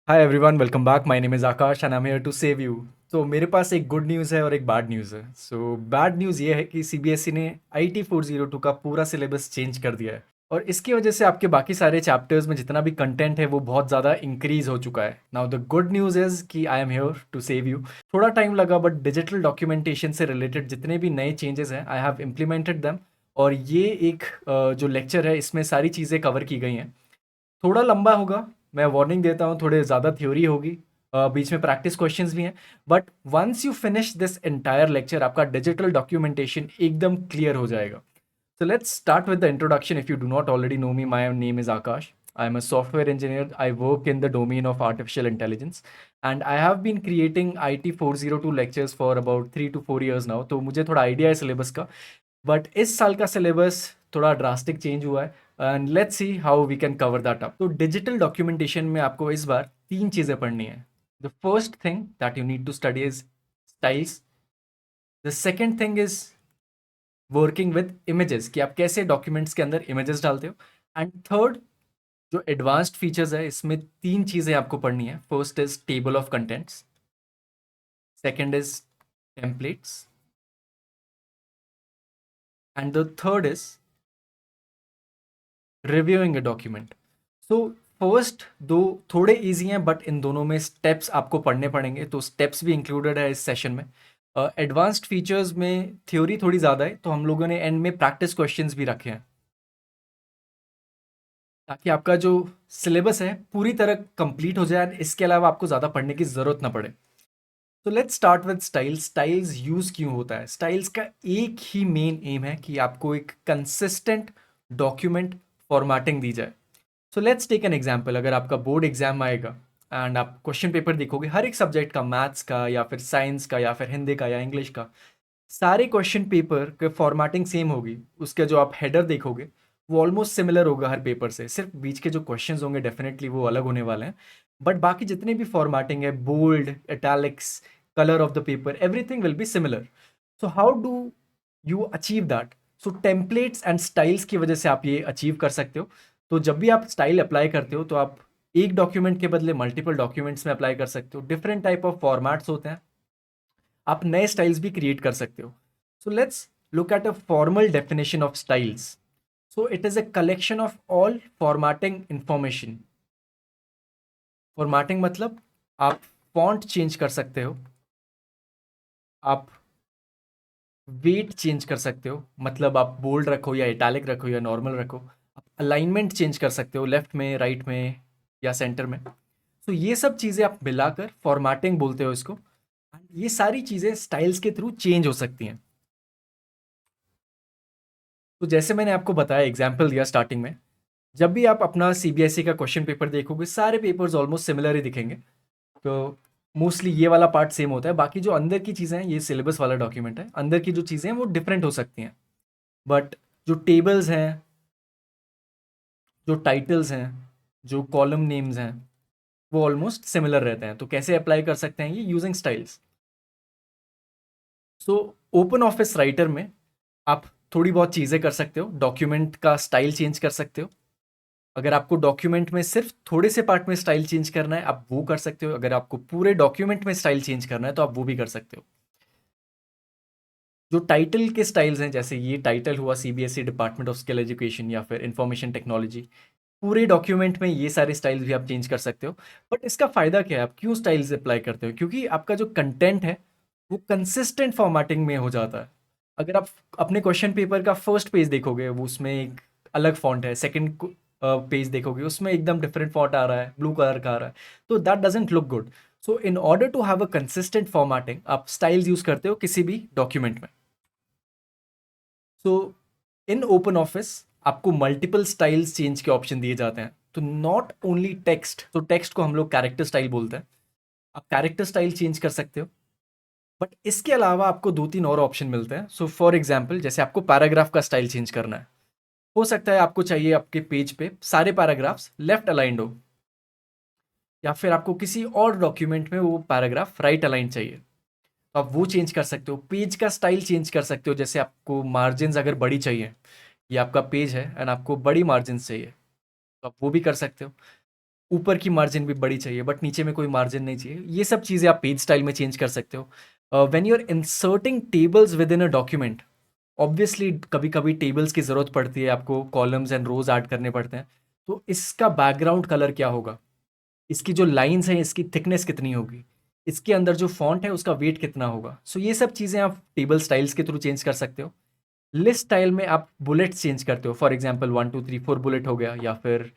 Hi everyone, welcome back. My name is Akash and I am here to save you. तो मेरे पास एक good news है और एक बैड न्यूज़ है। सो बैड न्यूज़ ये है कि सीबीएसई ने आईटी 402 का पूरा सिलेबस चेंज कर दिया है और इसकी वजह से आपके बाकी सारे चैप्टर्स में जितना भी कंटेंट है वो बहुत ज़्यादा इंक्रीज हो चुका है। Now the good news is कि I am here to save you. थोड़ा टाइम लगा बट डिजिटल डॉक्यूमेंटेशन से रिलेटेड जितने भी नए चेंजेस हैं आई हैव इम्प्लीमेंटेड देम। और ये एक जो लेक्चर है इसमें सारी चीज़ें कवर की गई हैं। थोड़ा लंबा होगा, मैं वार्निंग देता हूँ, थोड़े ज़्यादा थ्योरी होगी, बीच में प्रैक्टिस क्वेश्चंस भी हैं। But once you finish this entire lecture आपका डिजिटल डॉक्यूमेंटेशन एकदम क्लियर हो जाएगा। So let's start with the introduction. If you do not already know me, my name is Akash. I'm a software engineer. I work in the domain of artificial intelligence, and I have been creating IT 402 lectures for about 3 to 4 years now. तो मुझे थोड़ा idea है syllabus का, but इस साल का syllabus थोड़ा drastic change हुआ है and let's see how we can cover that up. तो डिजिटल डॉक्यूमेंटेशन में आपको इस बार तीन चीज़ें पढ़नी है। The first thing that you need to study is styles. The second thing is working with images, कि आप कैसे डॉक्यूमेंट्स के अंदर इमेजेस डालते हो। एंड थर्ड, जो एडवांस्ड फीचर्स है इसमें तीन चीज़ें आपको पढ़नी है। First is table of contents, second is templates, and the third is reviewing a document. So first दो थोड़े इजी हैं बट इन दोनों में स्टेप्स आपको पढ़ने पड़ेंगे, तो स्टेप्स भी इंक्लूडेड है इस सेशन में। एडवांस्ड फीचर्स में थ्योरी थोड़ी ज़्यादा है, तो हम लोगों ने एंड में प्रैक्टिस क्वेश्चंस भी रखे हैं ताकि आपका जो सिलेबस है पूरी तरह कंप्लीट हो जाए and इसके अलावा आपको ज़्यादा पढ़ने की ज़रूरत ना पड़े। तो let's start with styles. Styles use क्यों होता है? स्टाइल्स का एक ही मेन एम है कि आपको एक कंसिस्टेंट डॉक्यूमेंट फॉर्मेटिंग दी जाए। So let's take an example. अगर आपका बोर्ड एग्जाम आएगा एंड आप क्वेश्चन पेपर देखोगे हर एक सब्जेक्ट का, मैथ्स का या फिर साइंस का या फिर हिंदी का या इंग्लिश का, सारे क्वेश्चन पेपर के फॉर्मेटिंग सेम होगी। उसके जो आप हेडर देखोगे वो ऑलमोस्ट सिमिलर होगा हर पेपर से, सिर्फ बीच के जो क्वेश्चंस होंगे डेफिनेटली वो अलग होने वाले हैं। बट बाकी जितने भी फॉर्मेटिंग है, bold, italics, colour of the paper, everything will be similar. So how do you achieve that? So templates and styles की वजह से आप ये अचीव कर सकते हो। तो जब भी आप स्टाइल अप्लाई करते हो तो आप एक डॉक्यूमेंट के बदले मल्टीपल डॉक्यूमेंट्स में अप्लाई कर सकते हो। डिफरेंट टाइप ऑफ फॉर्मेट्स होते हैं, आप नए स्टाइल्स भी क्रिएट कर सकते हो। So let's look at a formal definition of styles. So it is a collection of all formatting information. Formatting मतलब आप फॉन्ट चेंज कर सकते हो, आप वेट चेंज कर सकते हो, मतलब आप बोल्ड रखो या इटैलिक रखो या नॉर्मल रखो। आप अलाइनमेंट चेंज कर सकते हो, लेफ्ट में, राइट में या सेंटर में। तो ये सब चीज़ें आप मिलाकर फॉर्मेटिंग बोलते हो इसको। ये सारी चीज़ें स्टाइल्स के थ्रू चेंज हो सकती हैं। तो जैसे मैंने आपको बताया, एग्जाम्पल दिया स्टार्टिंग में, जब भी आप अपना सीबीएसई का क्वेश्चन पेपर देखोगे सारे पेपर्स ऑलमोस्ट सिमिलर ही दिखेंगे। तो मोस्टली ये वाला पार्ट सेम होता है, बाकी जो अंदर की चीज़ें हैं, ये सिलेबस वाला डॉक्यूमेंट है, अंदर की जो चीज़ें हैं वो डिफरेंट हो सकती हैं। बट जो टेबल्स हैं, जो टाइटल्स हैं, जो कॉलम नेम्स हैं, वो ऑलमोस्ट सिमिलर रहते हैं। तो कैसे अप्लाई कर सकते हैं ये? Using styles. So open office writer में आप थोड़ी बहुत चीज़ें कर सकते हो। डॉक्यूमेंट का स्टाइल चेंज कर सकते हो। अगर आपको डॉक्यूमेंट में सिर्फ थोड़े से पार्ट में स्टाइल चेंज करना है आप वो कर सकते हो। अगर आपको पूरे डॉक्यूमेंट में स्टाइल चेंज करना है तो आप वो भी कर सकते हो। जो टाइटल के स्टाइल्स हैं, जैसे ये टाइटल हुआ CBSE department of skill education या फिर इंफॉर्मेशन टेक्नोलॉजी, पूरे डॉक्यूमेंट में ये सारे स्टाइल्स भी आप चेंज कर सकते हो। बट इसका फ़ायदा क्या है? आप क्यों स्टाइल्स अप्लाई करते हो? क्योंकि आपका जो कंटेंट है वो कंसिस्टेंट फॉर्मेटिंग में हो जाता है। अगर आप अपने क्वेश्चन पेपर का फर्स्ट पेज देखोगे वो उसमें एक अलग फॉन्ट है, सेकंड पेज देखोगे उसमें एकदम डिफरेंट फॉन्ट आ रहा है, ब्लू कलर का आ रहा है, तो that doesn't look good. So in order to have a consistent formatting आप स्टाइल्स यूज करते हो किसी भी डॉक्यूमेंट में। सो इन ओपन ऑफिस आपको मल्टीपल स्टाइल्स चेंज के ऑप्शन दिए जाते हैं। तो नॉट ओनली टेक्स्ट, तो टेक्स्ट को हम लोग कैरेक्टर स्टाइल बोलते हैं, आप कैरेक्टर स्टाइल चेंज कर सकते हो। बट इसके अलावा आपको दो तीन और ऑप्शन मिलते हैं। सो फॉर एग्जाम्पल, जैसे आपको पैराग्राफ का स्टाइल चेंज करना है, हो सकता है आपको चाहिए आपके पेज पे सारे पैराग्राफ्स लेफ्ट अलाइंड हो, या फिर आपको किसी और डॉक्यूमेंट में वो पैराग्राफ राइट अलाइन चाहिए, तो आप वो चेंज कर सकते हो। पेज का स्टाइल चेंज कर सकते हो, जैसे आपको मार्जिन्स अगर बड़ी चाहिए, ये आपका पेज है एंड आपको बड़ी मार्जिन चाहिए, तो आप वो भी कर सकते हो। ऊपर की मार्जिन भी बड़ी चाहिए बट नीचे में कोई मार्जिन नहीं चाहिए। ये सब चीज़ें आप पेज स्टाइल में चेंज कर सकते हो। When you are inserting tables with in a document, obviously कभी कभी टेबल्स की ज़रूरत पड़ती है, आपको कॉलम्स एंड रोज ऐड करने पड़ते हैं। तो इसका बैकग्राउंड कलर क्या होगा, इसकी जो लाइंस हैं इसकी थिकनेस कितनी होगी, इसके अंदर जो फॉन्ट है उसका वेट कितना होगा। सो ये सब चीज़ें आप टेबल स्टाइल्स के थ्रू चेंज कर सकते हो। लिस्ट स्टाइल में आप बुलेट्स चेंज करते हो, फॉर एग्जाम्पल 1 2 3 4 बुलेट हो गया, या फिर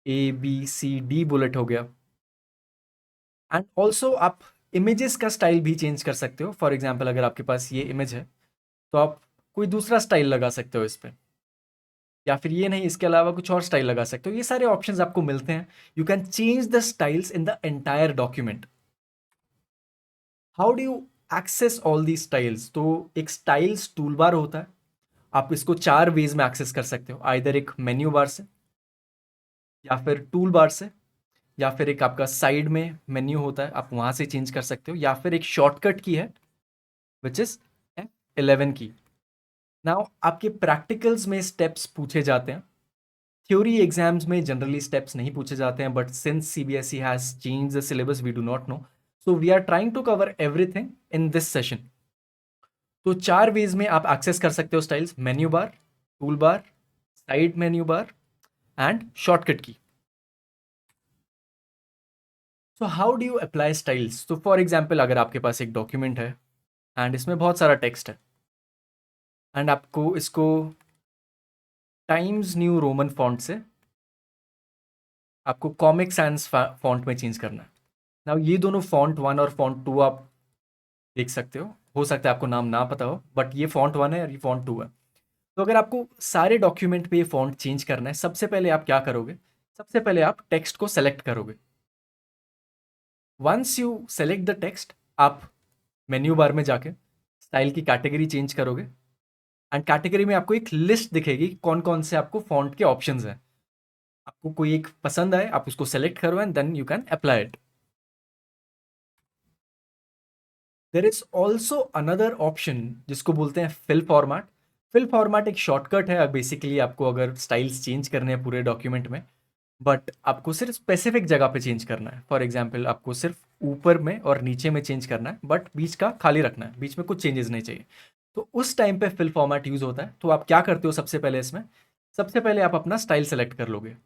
ABCD बुलेट हो गया। एंड ऑल्सो आप इमेजेस का स्टाइल भी चेंज कर सकते हो। फॉर एग्जाम्पल अगर आपके पास ये इमेज है तो आप कोई दूसरा स्टाइल लगा सकते हो इस पे, या फिर ये नहीं इसके अलावा कुछ और स्टाइल लगा सकते हो। ये सारे ऑप्शंस आपको मिलते हैं। You can change the styles in the entire document. How do you access all the styles? तो एक स्टाइल्स टूल बार होता है, आप इसको 4 वेज में एक्सेस कर सकते हो। आइदर एक मेन्यू बार से, या फिर टूल बार से, या फिर एक आपका साइड में मेन्यू होता है आप वहां से चेंज कर सकते हो, या फिर एक शॉर्टकट की है विच इज F11 की। नाउ आपके प्रैक्टिकल्स में स्टेप्स पूछे जाते हैं, थ्योरी एग्जाम्स में जनरली स्टेप्स नहीं पूछे जाते हैं, but since CBSE has change the syllabus we do not know, so we are trying to cover everything in this session. तो 4 वेज में आप एक्सेस कर सकते हो styles: menu bar, tool bar, side menu bar and shortcut की। So how do you apply styles? तो for example अगर आपके पास एक डॉक्यूमेंट है एंड इसमें बहुत सारा टेक्स्ट है, एंड आपको इसको टाइम्स न्यू रोमन फॉन्ट से आपको कॉमिक सैंस फॉन्ट में चेंज करना है। नाउ ये दोनों फॉन्ट 1 और फॉन्ट 2 आप देख सकते हो सकता है आपको नाम ना पता हो, बट ये फॉन्ट 1 है और ये फॉन्ट 2 है। तो अगर आपको सारे डॉक्यूमेंट पे ये फॉन्ट चेंज करना है, सबसे पहले आप क्या करोगे? सबसे पहले आप टेक्स्ट को सेलेक्ट करोगे। Once you select the text, आप मेन्यू बार में जाके स्टाइल की कैटेगरी चेंज करोगे, एंड कैटेगरी में आपको एक लिस्ट दिखेगी कौन कौन से आपको फॉन्ट के ऑप्शंस हैं। आपको कोई एक पसंद आए आप उसको सेलेक्ट करो and then you can apply it. There is also another option जिसको बोलते हैं फिल फॉर्मेट। फिल फॉर्मेट एक शॉर्टकट है बेसिकली, आपको अगर स्टाइल्स चेंज करने हैं पूरे डॉक्यूमेंट में, बट आपको सिर्फ स्पेसिफिक जगह पे चेंज करना है। फॉर एग्जाम्पल आपको सिर्फ ऊपर में और नीचे में चेंज करना है, बट बीच का खाली रखना है, बीच में कुछ चेंजेस नहीं चाहिए। तो उस टाइम पे फिल फॉर्मेट यूज होता है। तो आप क्या करते हो सबसे पहले इसमें, सबसे पहले आप अपना स्टाइल सेलेक्ट कर लोगे,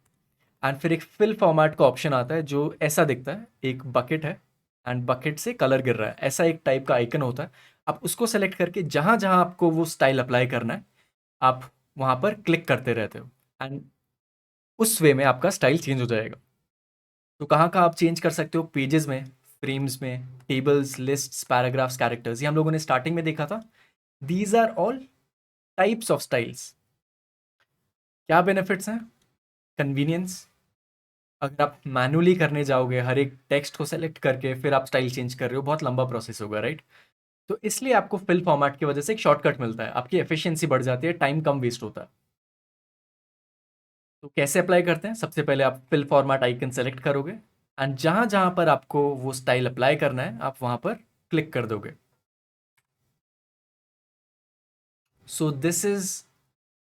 एंड फिर एक फिल फॉर्मेट का ऑप्शन आता है जो ऐसा दिखता है, एक बकेट है एंड बकेट से कलर गिर रहा है, ऐसा एक टाइप का आइकन होता है। आप उसको सेलेक्ट करके जहां जहां आपको वो स्टाइल अप्लाई करना है आप वहां पर क्लिक करते रहते हो, एंड उस वे में आपका स्टाइल चेंज हो जाएगा। तो कहाँ कहाँ आप चेंज कर सकते हो? पेजेस में, फ्रेम्स में, टेबल्स, लिस्ट्स, पैराग्राफ्स, कैरेक्टर्स, ये हम लोगों ने स्टार्टिंग में देखा था। These are all types of styles. क्या बेनिफिट्स हैं? कन्वीनियंस। अगर आप मैनुअली करने जाओगे हर एक टेक्स्ट को सेलेक्ट करके फिर आप स्टाइल चेंज कर रहे हो, बहुत लंबा प्रोसेस होगा, राइट? तो इसलिए आपको फिल फॉर्मेट की वजह से एक शॉर्टकट मिलता है, आपकी एफिशिएंसी बढ़ जाती है, टाइम कम वेस्ट होता है। तो कैसे अप्लाई करते हैं? सबसे पहले आप फिल फॉर्मेट आइकन सेलेक्ट करोगे, एंड जहां जहां पर आपको वो स्टाइल अप्लाई करना है आप वहां पर क्लिक कर दोगे। So this is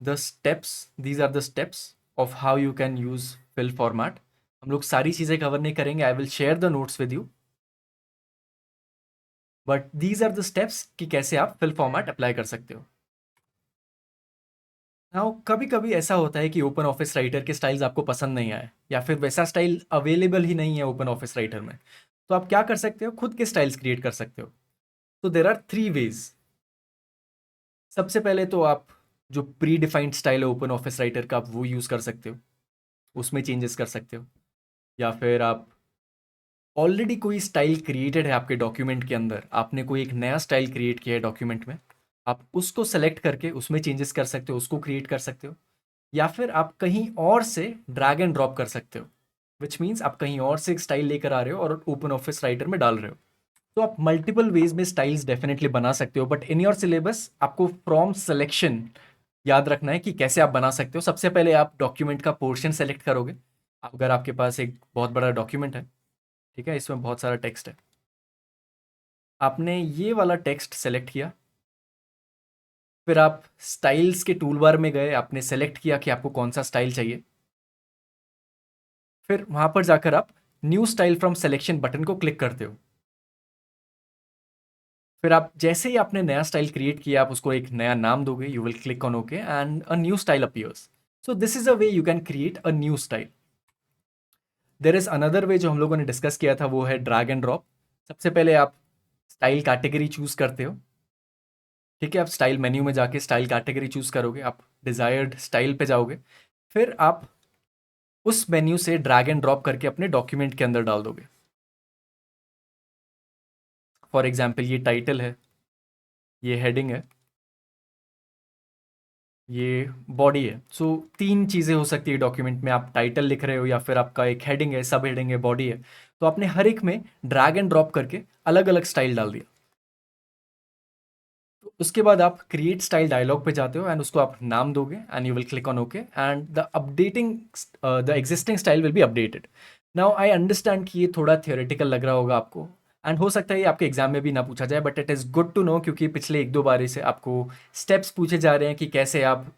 the steps, these are the steps of how you can use fill format. हम लोग सारी चीज़ें कवर नहीं करेंगे, I will share the notes with you, but these are the steps कि कैसे आप फिल फॉर्मेट अप्लाई कर सकते हो। नाउ कभी कभी ऐसा होता है कि ओपन ऑफिस राइटर के स्टाइल्स आपको पसंद नहीं आए, या फिर वैसा स्टाइल अवेलेबल ही नहीं है ओपन ऑफिस राइटर में। तो आप क्या कर सकते हो? खुद के स्टाइल्स क्रिएट कर सकते हो। तो देर आर 3 वेज। सबसे पहले तो आप जो प्री डिफाइंड स्टाइल है ओपन ऑफिस राइटर का, आप वो यूज़ कर सकते हो, उसमें चेंजेस कर सकते हो। या फिर आप ऑलरेडी कोई स्टाइल क्रिएटेड है आपके डॉक्यूमेंट के अंदर, आपने कोई एक नया स्टाइल क्रिएट किया है डॉक्यूमेंट में, आप उसको सेलेक्ट करके उसमें चेंजेस कर सकते हो, उसको क्रिएट कर सकते हो। या फिर आप कहीं और से ड्रैग एंड ड्रॉप कर सकते हो, विच मीन्स आप कहीं और से एक स्टाइल लेकर आ रहे हो और ओपन ऑफिस राइटर में डाल रहे हो। तो आप मल्टीपल वेज में स्टाइल्स डेफिनेटली बना सकते हो, बट इन योर सिलेबस आपको फ्रॉम सिलेक्शन याद रखना है कि कैसे आप बना सकते हो। सबसे पहले आप डॉक्यूमेंट का पोर्शन सेलेक्ट करोगे। अगर आपके पास एक बहुत बड़ा डॉक्यूमेंट है, ठीक है, इसमें बहुत सारा टेक्स्ट है, आपने ये वाला टेक्स्ट सेलेक्ट किया, फिर आप स्टाइल्स के टूल बार में गए, आपने सेलेक्ट किया कि आपको कौन सा स्टाइल चाहिए, फिर वहां पर जाकर आप new style from selection button को क्लिक करते हो। फिर आप जैसे ही आपने नया स्टाइल क्रिएट किया, आप उसको एक नया नाम दोगे, you will click on okay and a new style appears. So this is a way you can create a new style. There is another वे जो हम लोगों ने डिस्कस किया था, वो है ड्रैग एंड ड्रॉप। सबसे पहले आप स्टाइल कैटेगरी चूज करते हो। ठीक है, आप स्टाइल मेन्यू में जाके स्टाइल कैटेगरी चूज करोगे, आप डिजायर्ड स्टाइल पे जाओगे। फिर आप उस मेन्यू से ड्रैग एंड ड्रॉप करके अपने डॉक्यूमेंट के अंदर डाल दोगे। फॉर एग्जाम्पल ये टाइटल है, ये हेडिंग है, ये बॉडी है। सो तीन चीज़ें हो सकती है डॉक्यूमेंट में, आप टाइटल लिख रहे हो या फिर आपका एक हेडिंग है, सब हेडिंग है, बॉडी है। तो आपने हर एक में ड्रैग एंड ड्रॉप करके अलग अलग स्टाइल डाल दिया। तो उसके बाद आप क्रिएट स्टाइल डायलॉग पे जाते हो एंड उसको आप नाम दोगे and you will click on okay and the existing style will be updated. Now I understand कि ये थोड़ा थियोरेटिकल लग रहा होगा आपको, एंड हो सकता है ये आपके एग्जाम में भी ना पूछा जाए, but it is good to know क्योंकि पिछले एक दो बारी से आपको स्टेप्स पूछे जा रहे हैं कि कैसे आप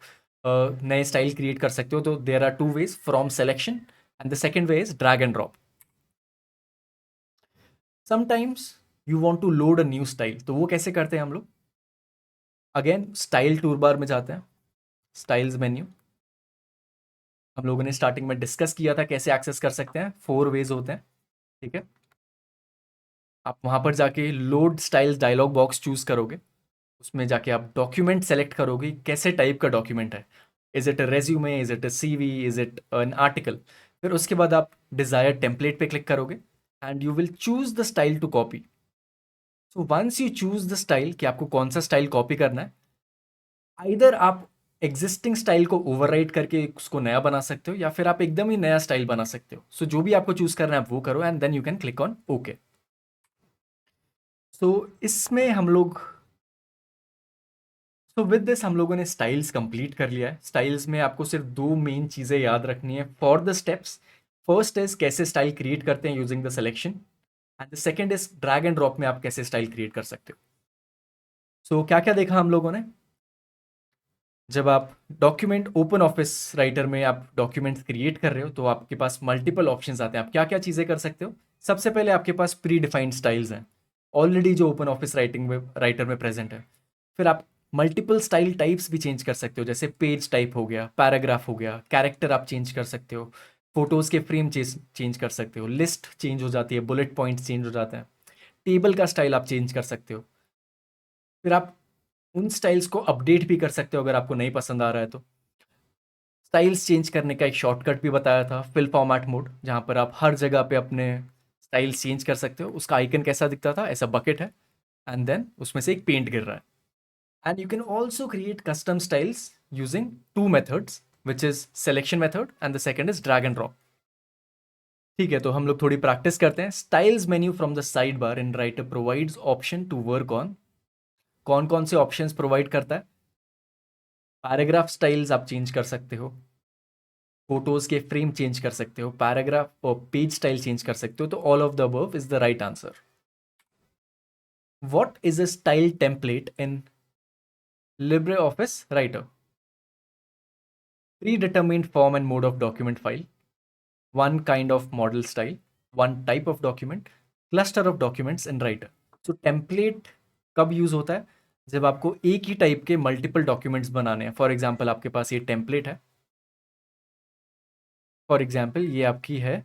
नए स्टाइल क्रिएट कर सकते हो। तो there are two ways, from selection and the second way is drag and drop. Sometimes you want to load a new style, तो वो कैसे करते हैं हम लोग? अगेन स्टाइल टूल बार में जाते हैं, स्टाइल्स मेन्यू। हम लोगों ने स्टार्टिंग में डिस्कस किया था कैसे एक्सेस कर सकते हैं, 4 वेज होते हैं। ठीक है, आप वहां पर जाके load styles dialog box choose करोगे। उसमें जाके आप डॉक्यूमेंट सेलेक्ट करोगे, कैसे टाइप का डॉक्यूमेंट है। Is it a resume, is it a CV, is it an article. फिर उसके बाद आप डिजायर टेम्पलेट पे क्लिक करोगे and you will choose the style to copy. So once you choose the style कि आपको कौन सा स्टाइल कॉपी करना है, आइदर आप एग्जिस्टिंग स्टाइल को ओवरराइट करके उसको नया बना सकते हो या फिर आप एकदम ही नया स्टाइल बना सकते हो। सो जो भी आपको चूज करना है आप वो करो and then you can click on okay. So इसमें हम लोग तो विद दिस हम लोगों ने स्टाइल्स कंप्लीट कर लिया है। स्टाइल्स में आपको सिर्फ दो मेन चीज़ें याद रखनी है for the steps. First is कैसे स्टाइल क्रिएट करते हैं using the selection, and the second is drag and drop में आप कैसे स्टाइल क्रिएट कर सकते हो। सो क्या क्या देखा हम लोगों ने? जब आप डॉक्यूमेंट ओपन ऑफिस राइटर में आप डॉक्यूमेंट्स क्रिएट कर रहे हो तो आपके पास मल्टीपल ऑप्शंस आते हैं, आप क्या क्या चीज़ें कर सकते हो। सबसे पहले आपके पास प्री डिफाइंड स्टाइल्स हैं ऑलरेडी जो ओपन ऑफिस राइटिंग में राइटर में प्रेजेंट है। फिर आप मल्टीपल स्टाइल टाइप्स भी चेंज कर सकते हो, जैसे पेज टाइप हो गया, पैराग्राफ हो गया, कैरेक्टर आप चेंज कर सकते हो, फोटोज़ के फ्रेम चेंज कर सकते हो, लिस्ट चेंज हो जाती है, बुलेट पॉइंट्स चेंज हो जाते हैं, टेबल का स्टाइल आप चेंज कर सकते हो। फिर आप उन स्टाइल्स को अपडेट भी कर सकते हो अगर आपको नहीं पसंद आ रहा है तो। स्टाइल्स चेंज करने का एक शॉर्टकट भी बताया था, फिल फॉर्मेट मोड, जहाँ पर आप हर जगह पे अपने स्टाइल्स चेंज कर सकते हो। उसका आइकन कैसा दिखता था, ऐसा बकेट है एंड देन उसमें से एक पेंट गिर रहा है। And you can also create custom styles using two methods, which is selection method and the second is drag and drop. ठीक है, तो हम लोग थोड़ी प्रैक्टिस करते हैं। Styles menu from the side bar in Writer provides option to work on. कौन कौन से ऑप्शंस प्रोवाइड करता है? पैराग्राफ स्टाइल्स आप चेंज कर सकते हो, फोटोज के फ्रेम चेंज कर सकते हो, पैराग्राफ और पेज स्टाइल चेंज कर सकते हो। तो all of the above is the right answer. What is a style template in LibreOffice writer? Predetermined form and mode of document file, one kind of model style, one type of document, cluster of documents in writer. So template कब use होता है? जब आपको एक ही type के multiple documents बनाने हैं। For example आपके पास ये टेम्पलेट है, फॉर एग्जाम्पल ये आपकी है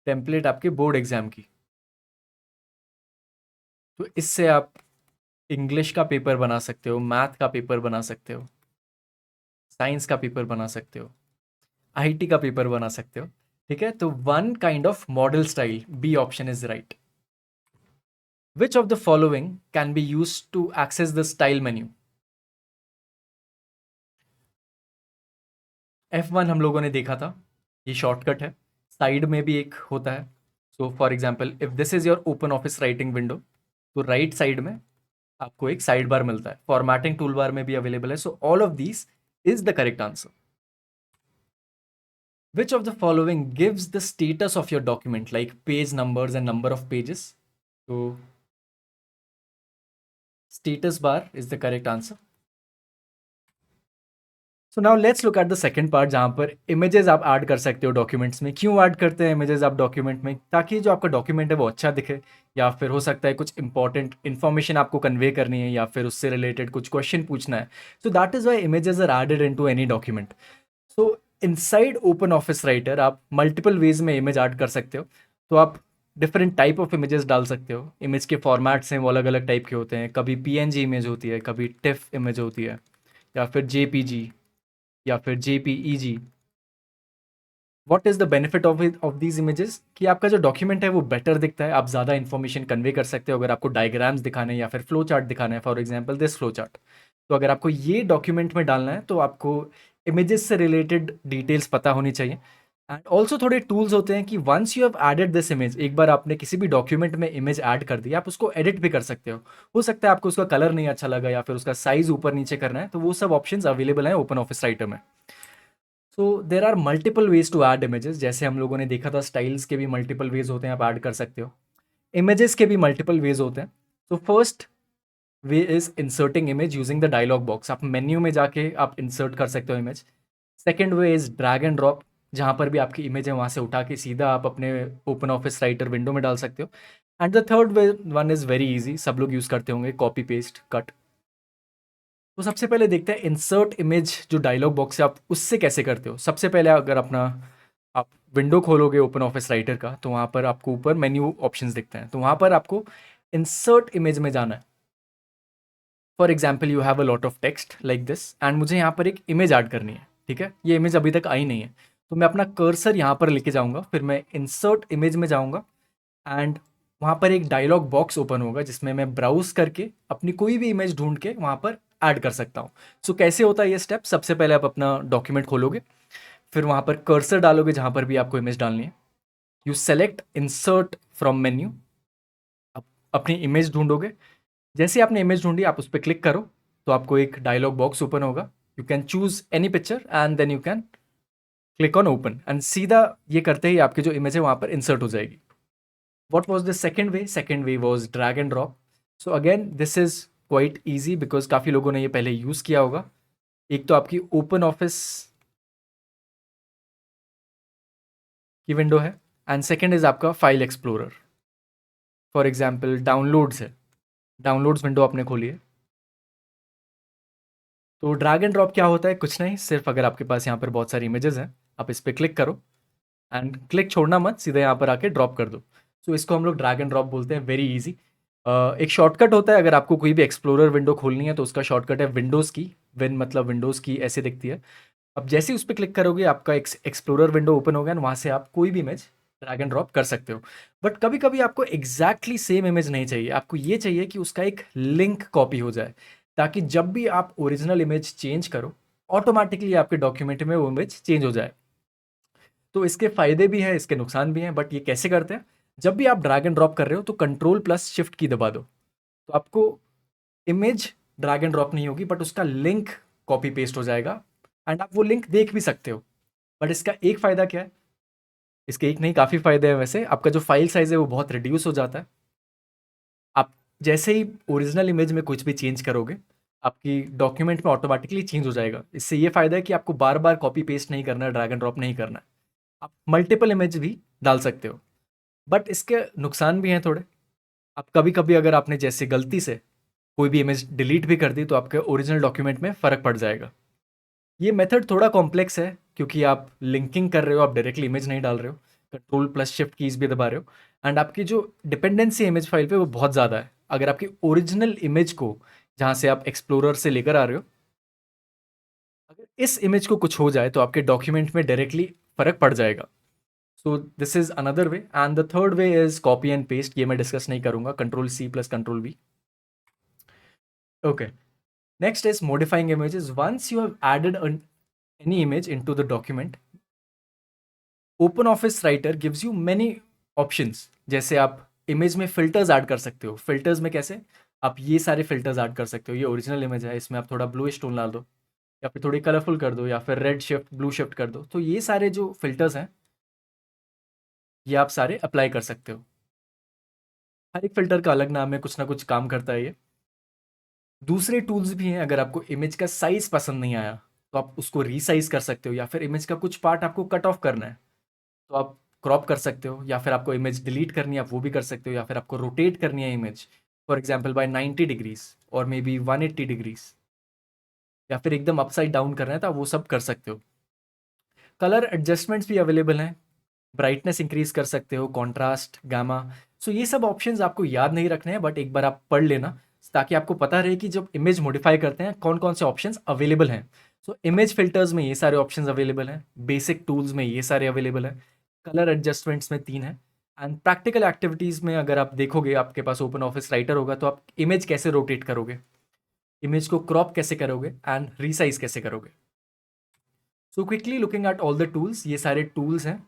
टेम्पलेट आपके बोर्ड एग्जाम की। तो इससे आप इंग्लिश का पेपर बना सकते हो, मैथ का पेपर बना सकते हो, साइंस का पेपर बना सकते हो, आईटी का पेपर बना सकते हो। ठीक है, तो one kind of model style, B option is right. Which of the following can be used to access the style menu? F1 हम लोगों ने देखा था, ये शॉर्टकट है। साइड में भी एक होता है। So for example if this is your open office writing window, तो राइट साइड में आपको एक साइड बार मिलता है, फॉर्मेटिंग टूल बार में भी अवेलेबल है। So all of these is the correct answer. Which of the following gives the status of your document like page numbers and number of pages? So status bar is the correct answer. So now let's look at the second part जहाँ पर images आप add कर सकते हो documents में। क्यों add करते हैं इमेजेस आप डॉक्यूमेंट में? ताकि जो आपका डॉक्यूमेंट है वो अच्छा दिखे, या फिर हो सकता है कुछ इंपॉर्टेंट इन्फॉर्मेशन आपको कन्वे करनी है, या फिर उससे रिलेटेड कुछ क्वेश्चन पूछना है। So that is why images are added into any document. So inside Open office Writer आप मल्टीपल वेज में इमेज ऐड कर सकते हो। तो आप डिफरेंट टाइप ऑफ इमेजेस डाल सकते हो। इमेज के फॉर्मेट्स हैं वो अलग अलग टाइप के होते हैं। कभी पीएनजी इमेज होती है, कभी टिफ इमेज होती है, या फिर जेपीजी, या फिर JPEG. What is the benefit of these images? कि आपका जो डॉक्यूमेंट है वो बेटर दिखता है, आप ज़्यादा इन्फॉर्मेशन कन्वे कर सकते हो। अगर आपको डायग्राम्स दिखाने हैं या फिर फ्लो चार्ट दिखाना है, for example this flow chart, तो अगर आपको ये डॉक्यूमेंट में डालना है तो आपको इमेजेस से रिलेटेड डिटेल्स पता होनी चाहिए। एंड ऑल्सो थोड़े टूल्स होते हैं कि once you have added this image, एक बार आपने किसी भी डॉक्यूमेंट में इमेज ऐड कर दी, आप उसको एडिट भी कर सकते हो सकता है आपको उसका कलर नहीं अच्छा लगा या फिर उसका साइज ऊपर नीचे करना है, तो वो सब ऑप्शंस अवेलेबल हैं ओपन ऑफिस राइटर में। So there are multiple ways to add images. जैसे हम लोगों ने देखा था स्टाइल्स के भी मल्टीपल वेज होते हैं, आप ऐड कर सकते हो। इमेजेस के भी मल्टीपल वेज होते हैं। तो first way is inserting image using the dialog box. आप मेन्यू में जाके आप इंसर्ट कर सकते हो image. Second way is drag and drop, जहाँ पर भी आपकी इमेज है वहाँ से उठा के सीधा आप अपने ओपन ऑफिस राइटर विंडो में डाल सकते हो। And the third way one is very easy, सब लोग यूज़ करते होंगे, कॉपी पेस्ट कट। तो सबसे पहले देखते हैं इंसर्ट इमेज जो डायलॉग बॉक्स है आप उससे कैसे करते हो। सबसे पहले अगर अपना आप विंडो खोलोगे ओपन ऑफिस राइटर का, तो वहाँ पर आपको ऊपर मेन्यू ऑप्शंस दिखते हैं, तो वहाँ पर आपको इंसर्ट इमेज में जाना है। For example you have a lot of text like this and मुझे यहाँ पर एक इमेज ऐड करनी है, ठीक है। ये इमेज अभी तक आई नहीं है, तो मैं अपना कर्सर यहाँ पर लेके जाऊँगा, फिर मैं इंसर्ट इमेज में जाऊँगा एंड वहाँ पर एक डायलॉग बॉक्स ओपन होगा जिसमें मैं ब्राउज करके अपनी कोई भी इमेज ढूंढ के वहाँ पर ऐड कर सकता हूँ। सो कैसे होता है ये स्टेप? सबसे पहले आप अपना डॉक्यूमेंट खोलोगे, फिर वहाँ पर कर्सर डालोगे जहाँ पर भी आपको इमेज डालनी है। You select insert from menu, आप अपनी इमेज ढूंढोगे। जैसे ही आपने इमेज ढूंढी आप उस पर क्लिक करो तो आपको एक डायलॉग बॉक्स ओपन होगा। You can choose any picture and then you can click on open and सीधा ये करते ही आपकी जो इमेज है वहाँ पर इंसर्ट हो जाएगी। What was the second way? Second way was drag and drop. So again, this is quite easy because काफ़ी लोगों ने ये पहले यूज़ किया होगा। एक तो आपकी ओपन ऑफिस की विंडो है एंड सेकंड इज़ आपका file explorer. For example downloads है, डाउनलोड्स विंडो आपने खोली है। तो ड्रैग एंड ड्रॉप क्या होता है? कुछ नहीं, सिर्फ अगर आपके पास यहाँ पर बहुत सारी इमेजेस हैं, आप इस पर क्लिक करो एंड क्लिक छोड़ना मत, सीधे यहाँ पर आके ड्रॉप कर दो। सो इसको हम लोग ड्रैग एंड ड्रॉप बोलते हैं, वेरी इजी। एक शॉर्टकट होता है, अगर आपको कोई भी एक्सप्लोरर विंडो खोलनी है तो उसका शॉर्टकट है विंडोज़ की। विन मतलब विंडोज़ की ऐसे दिखती है। अब जैसे ही उस पर क्लिक करोगे आपका एक्सप्लोरर विंडो ओपन हो गया, वहाँ से आप कोई भी इमेज ड्रैग एंड ड्रॉप कर सकते हो। बट कभी कभी आपको एग्जैक्टली सेम इमेज नहीं चाहिए, आपको ये चाहिए कि उसका एक लिंक कॉपी हो जाए, ताकि जब भी आप ओरिजिनल इमेज चेंज करो ऑटोमेटिकली आपके डॉक्यूमेंट में वो इमेज चेंज हो जाए। तो इसके फ़ायदे भी हैं, इसके नुकसान भी हैं, बट ये कैसे करते हैं? जब भी आप ड्रैग एंड ड्रॉप कर रहे हो तो कंट्रोल प्लस शिफ्ट की दबा दो, तो आपको इमेज ड्रैग एंड ड्रॉप नहीं होगी बट उसका लिंक कॉपी पेस्ट हो जाएगा एंड आप वो लिंक देख भी सकते हो। बट इसका एक फ़ायदा क्या है? इसके एक नहीं, काफ़ी फ़ायदे हैं वैसे। आपका जो फाइल साइज़ है वो बहुत रिड्यूस हो जाता है। आप जैसे ही ओरिजिनल इमेज में कुछ भी चेंज करोगे, आपकी डॉक्यूमेंट में ऑटोमेटिकली चेंज हो जाएगा। इससे ये फ़ायदा है कि आपको बार बार कॉपी पेस्ट नहीं करना है, ड्रैग एंड ड्रॉप नहीं करना है। आप मल्टीपल इमेज भी डाल सकते हो। बट इसके नुकसान भी हैं थोड़े। आप कभी कभी अगर आपने जैसे गलती से कोई भी इमेज डिलीट भी कर दी तो आपके ओरिजिनल डॉक्यूमेंट में फ़र्क पड़ जाएगा। ये मेथड थोड़ा कॉम्प्लेक्स है क्योंकि आप लिंकिंग कर रहे हो, आप डायरेक्टली इमेज नहीं डाल रहे हो, कंट्रोल प्लस शिफ्ट कीज भी दबा रहे हो एंड आपकी जो डिपेंडेंसी इमेज फाइल पे वो बहुत ज़्यादा है। अगर आपकी ओरिजिनल इमेज को जहाँ से आप एक्सप्लोरर से लेकर आ रहे हो, अगर इस इमेज को कुछ हो जाए तो आपके डॉक्यूमेंट में डायरेक्टली फ़र्क पड़ जाएगा। So this is another way and the third way is copy and paste. ये मैं डिस्कस नहीं करूंगा, control C plus control V. Okay, next is modifying images. Once you have added any image into the document, Open office Writer gives you many options. जैसे आप image में filters add कर सकते हो। फिल्टर्स में कैसे? आप ये सारे फिल्टर्स ऐड कर सकते हो। ये ओरिजिनल इमेज है, इसमें आप थोड़ा ब्लू स्टोन डाल दो, या फिर थोड़ी कलरफुल कर दो, या फिर रेड शिफ्ट ब्लू शिफ्ट कर दो। तो ये सारे जो फिल्टर्स हैं ये आप सारे अप्लाई कर सकते हो। हर एक फ़िल्टर का अलग नाम है, कुछ ना कुछ काम करता है ये। दूसरे टूल्स भी हैं, अगर आपको इमेज का साइज़ पसंद नहीं आया तो आप उसको रीसाइज़ कर सकते हो, या फिर इमेज का कुछ पार्ट आपको कट ऑफ करना है, तो आप क्रॉप कर सकते हो, या फिर आपको इमेज डिलीट करनी है, आप वो भी कर सकते हो, या फिर आपको रोटेट करनी है image for example by 90 degrees और मे बी 180 डिग्रीज़, या फिर एकदम अपसाइड डाउन करना है तो आप वो सब कर सकते हो। कलर एडजस्टमेंट्स भी अवेलेबल हैं, ब्राइटनेस इंक्रीज़ कर सकते हो, कॉन्ट्रास्ट, गामा। सो ये सब ऑप्शंस आपको याद नहीं रखने हैं, बट एक बार आप पढ़ लेना ताकि आपको पता रहे कि जब इमेज मॉडिफाई करते हैं कौन-कौन से ऑप्शंस अवेलेबल हैं। सो इमेज फ़िल्टर्स में ये सारे ऑप्शंस अवेलेबल हैं, बेसिक टूल्स में ये सारे अवेलेबल हैं, कलर एडजस्टमेंट्स में 3 हैं, एंड प्रैक्टिकल एक्टिविटीज़ में अगर आप देखोगे, आपके पास ओपन ऑफिस राइटर होगा, तो आप इमेज कैसे रोटेट करोगे, इमेज को क्रॉप कैसे करोगे एंड रीसाइज़ कैसे करोगे। So quickly looking at all the tools, ये सारे टूल्स हैं।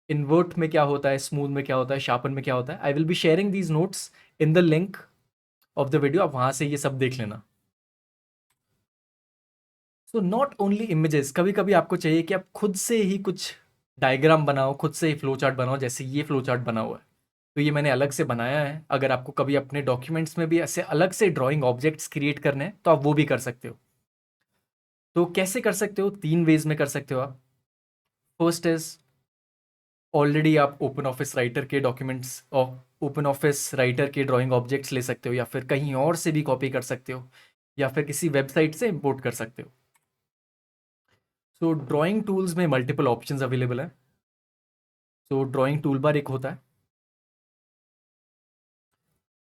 इन्वर्ट में क्या होता है, स्मूथ में क्या होता है, शार्पन में क्या होता है। I will be sharing these notes in the link of the video, आप वहां से ये सब देख लेना। सो नॉट ओनली इमेजेस, कभी कभी आपको चाहिए कि आप खुद से ही कुछ डायग्राम बनाओ, खुद से ही फ्लो चार्ट बनाओ, जैसे ये फ्लो चार्ट बना हुआ है, तो ये मैंने अलग से बनाया है। अगर आपको कभी अपने डॉक्यूमेंट्स में भी ऐसे अलग से ड्राइंग ऑब्जेक्ट्स क्रिएट करने हैं तो आप वो भी कर सकते हो। तो कैसे कर सकते हो, 3 वेज में कर सकते हो आप। फर्स्ट इज, ऑलरेडी आप ओपन ऑफिस राइटर के डॉक्यूमेंट्स और ओपन ऑफिस राइटर के ड्राइंग ऑब्जेक्ट्स ले सकते हो, या फिर कहीं और से भी कॉपी कर सकते हो, या फिर किसी वेबसाइट से इंपोर्ट कर सकते हो। सो ड्राइंग टूल्स में मल्टीपल ऑप्शंस अवेलेबल है। सो ड्राइंग टूल बार एक होता है,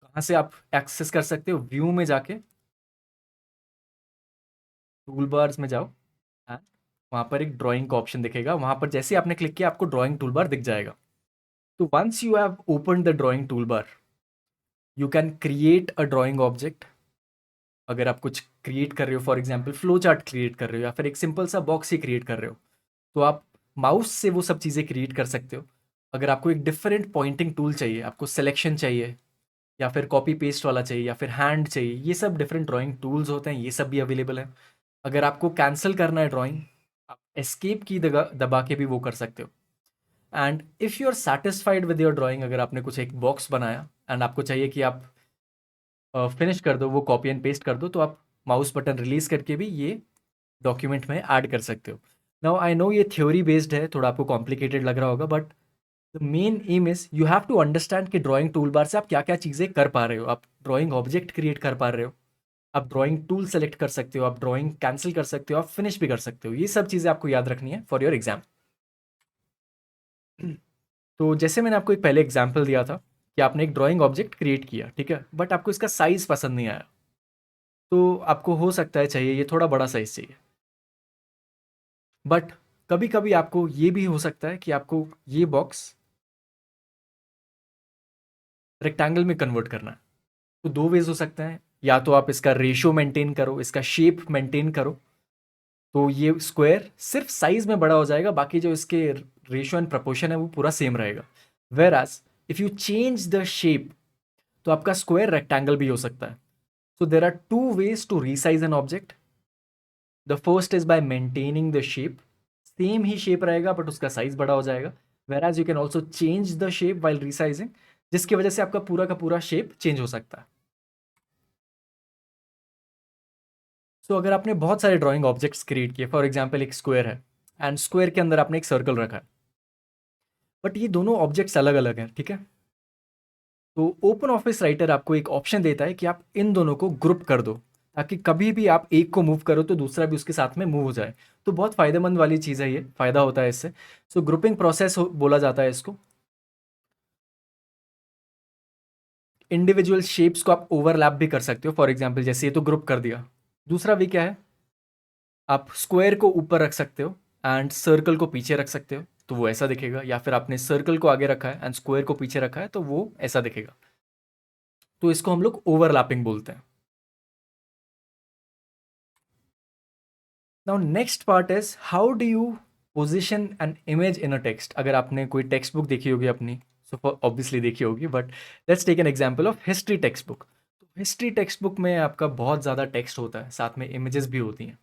कहाँ से आप एक्सेस कर सकते हो, व्यू में जाके टूल बार्स में जाओ, एंड वहाँ पर एक ड्राइंग का ऑप्शन दिखेगा, वहाँ पर जैसे आपने क्लिक किया आपको ड्राइंग टूल बार दिख जाएगा। तो once you have open the drawing tool bar, you can create a drawing object. अगर आप कुछ क्रिएट कर रहे हो, for example flow chart create कर रहे हो, या फिर एक सिंपल सा बॉक्स ही क्रिएट कर रहे हो, तो आप माउस से वो सब चीज़ें क्रिएट कर सकते हो। अगर आपको एक डिफरेंट पॉइंटिंग टूल चाहिए, आपको सिलेक्शन चाहिए, या फिर कॉपी पेस्ट वाला चाहिए, या फिर हैंड चाहिए, ये सब डिफरेंट ड्राइंग टूल्स होते हैं, ये सब भी अवेलेबल है। अगर आपको कैंसिल करना है ड्राइंग, आप एस्केप की दबा के भी वो कर सकते हो। And if you are satisfied with your drawing, अगर आपने कुछ एक बॉक्स बनाया एंड आपको चाहिए कि आप फिनिश कर दो, वो कॉपी एंड पेस्ट कर दो, तो आप माउस बटन रिलीज करके भी ये डॉक्यूमेंट में ऐड कर सकते हो। नाउ आई नो ये थ्योरी बेस्ड है, थोड़ा आपको कॉम्प्लिकेटेड लग रहा होगा, but the main aim is you have to understand कि ड्राइंग टूल बार से आप क्या क्या चीज़ें कर पा रहे हो। आप ड्राइंग ऑब्जेक्ट क्रिएट कर पा रहे हो, आप ड्राइंग टूल सेलेक्ट कर सकते हो, आप ड्राइंग कैंसिल कर सकते हो, आप फिनिश भी कर सकते हो। ये सब चीज़ें आपको याद रखनी है फॉर योर एग्जाम। तो जैसे मैंने आपको एक पहले एग्जाम्पल दिया था कि आपने एक ड्राइंग ऑब्जेक्ट क्रिएट किया, ठीक है, बट आपको इसका साइज़ पसंद नहीं आया, तो आपको हो सकता है चाहिए ये थोड़ा बड़ा साइज़ चाहिए। बट कभी कभी आपको ये भी हो सकता है कि आपको ये बॉक्स रेक्टेंगल में कन्वर्ट करना है। तो 2 वेज हो सकते हैं, या तो आप इसका रेशियो मेंटेन करो, इसका शेप मेंटेन करो, तो ये स्क्वायर सिर्फ साइज में बड़ा हो जाएगा, बाकी जो इसके रेशियो एंड प्रपोर्शन है वो पूरा सेम रहेगा। Whereas if you change the shape, तो आपका स्क्वायर रेक्टेंगल भी हो सकता है। So there are 2 ways to resize an object. The first is by maintaining the shape, same ही शेप रहेगा बट उसका साइज बड़ा हो जाएगा। Whereas you can also change the shape while resizing, जिसकी वजह से आपका पूरा का पूरा शेप चेंज हो सकता है। सो अगर आपने बहुत सारे ड्राइंग ऑब्जेक्ट्स क्रिएट किए, फॉर एग्जाम्पल एक स्क्वायर है एंड स्क्वायर के अंदर आपने एक सर्कल रखा है, बट ये दोनों ऑब्जेक्ट्स अलग अलग हैं, ठीक है, तो ओपन ऑफिस राइटर आपको एक ऑप्शन देता है कि आप इन दोनों को ग्रुप कर दो, ताकि कभी भी आप एक को मूव करो तो दूसरा भी उसके साथ में मूव हो जाए। तो बहुत फायदेमंद वाली चीज़ है, ये फायदा होता है इससे। सो ग्रुपिंग प्रोसेस बोला जाता है इसको। इंडिविजुअल शेप्स को आप ओवरलैप भी कर सकते हो, फॉर एग्जाम्पल जैसे ये तो ग्रुप कर दिया। दूसरा वे क्या है, आप स्क्वायर को ऊपर रख सकते हो एंड सर्कल को पीछे रख सकते हो, तो वो ऐसा दिखेगा, या फिर आपने सर्कल को आगे रखा है एंड स्क्वायर को पीछे रखा है तो वो ऐसा दिखेगा। तो इसको हम लोग ओवरलैपिंग बोलते हैं। Now next part is how do you position an image in a text. अगर आपने कोई टेक्स्ट बुक देखी होगी अपनी, सो ऑब्वियसली देखी होगी, but let's take an example of history text book. तो हिस्ट्री टेक्स्ट बुक में आपका बहुत ज़्यादा टेक्स्ट होता है, साथ में इमेजेस भी होती हैं।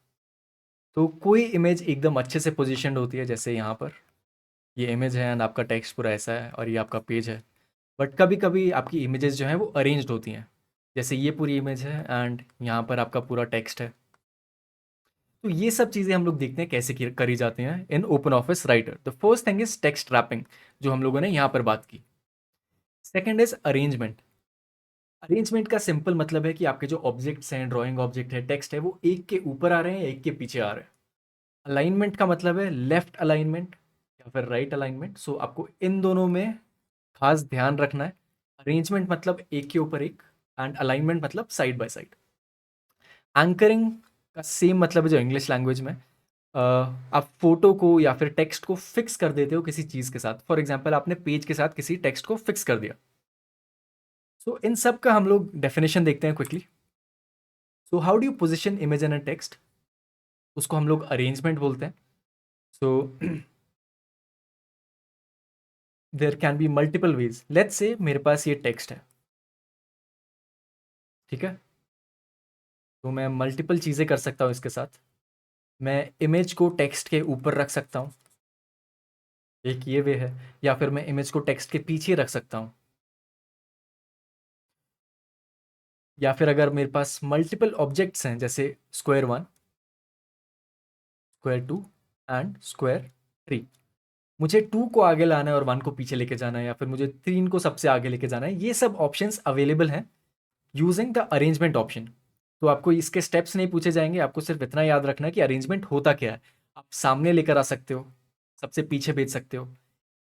तो कोई इमेज एकदम अच्छे से पोजिशनड होती है, जैसे यहाँ पर ये इमेज है एंड आपका टेक्स्ट पूरा ऐसा है और ये आपका पेज है। बट कभी कभी आपकी इमेजेस जो हैं वो अरेंज्ड होती हैं, जैसे ये पूरी इमेज है एंड यहाँ पर आपका पूरा टेक्स्ट है। तो ये सब चीज़ें हम लोग देखते हैं कैसे करी जाती हैं in Open office Writer. The first thing is text wrapping, जो हम लोगों ने यहाँ पर बात की। Second is arrangement. अरेंजमेंट का सिंपल मतलब है कि आपके जो ऑब्जेक्ट्स हैं, ड्राइंग ऑब्जेक्ट है, टेक्स्ट है, वो एक के ऊपर आ रहे हैं, एक के पीछे आ रहे हैं। अलाइनमेंट का मतलब है लेफ्ट अलाइनमेंट या फिर राइट अलाइनमेंट। सो आपको इन दोनों में खास ध्यान रखना है। अरेंजमेंट मतलब एक के ऊपर एक, एंड अलाइनमेंट मतलब साइड बाय साइड। एंकरिंग का सेम मतलब है जो इंग्लिश लैंग्वेज में आप फोटो को या फिर टेक्स्ट को फिक्स कर देते हो किसी चीज़ के साथ। फॉर एग्जाम्पल आपने पेज के साथ किसी टेक्स्ट को फिक्स कर दिया। सो इन सब का हम लोग डेफिनेशन देखते हैं quickly. So how do you position image in a text, उसको हम लोग अरेंजमेंट बोलते हैं। So there can be multiple ways. Let's say मेरे पास ये टेक्स्ट है, ठीक है। तो मैं मल्टीपल चीज़ें कर सकता हूँ इसके साथ। मैं इमेज को टेक्स्ट के ऊपर रख सकता हूँ, एक ये वे है। या फिर मैं इमेज को टेक्स्ट के पीछे रख सकता हूँ। या फिर अगर मेरे पास मल्टीपल ऑब्जेक्ट्स हैं, जैसे square one, square two and square three, मुझे टू को आगे लाना है और वन को पीछे लेके जाना है, या फिर मुझे तीन को सबसे आगे लेके जाना है, ये सब ऑप्शंस अवेलेबल हैं यूजिंग द अरेंजमेंट ऑप्शन। तो आपको इसके स्टेप्स नहीं पूछे जाएंगे, आपको सिर्फ इतना याद रखना है कि अरेंजमेंट होता क्या है। आप सामने लेकर आ सकते हो, सबसे पीछे भेज सकते हो,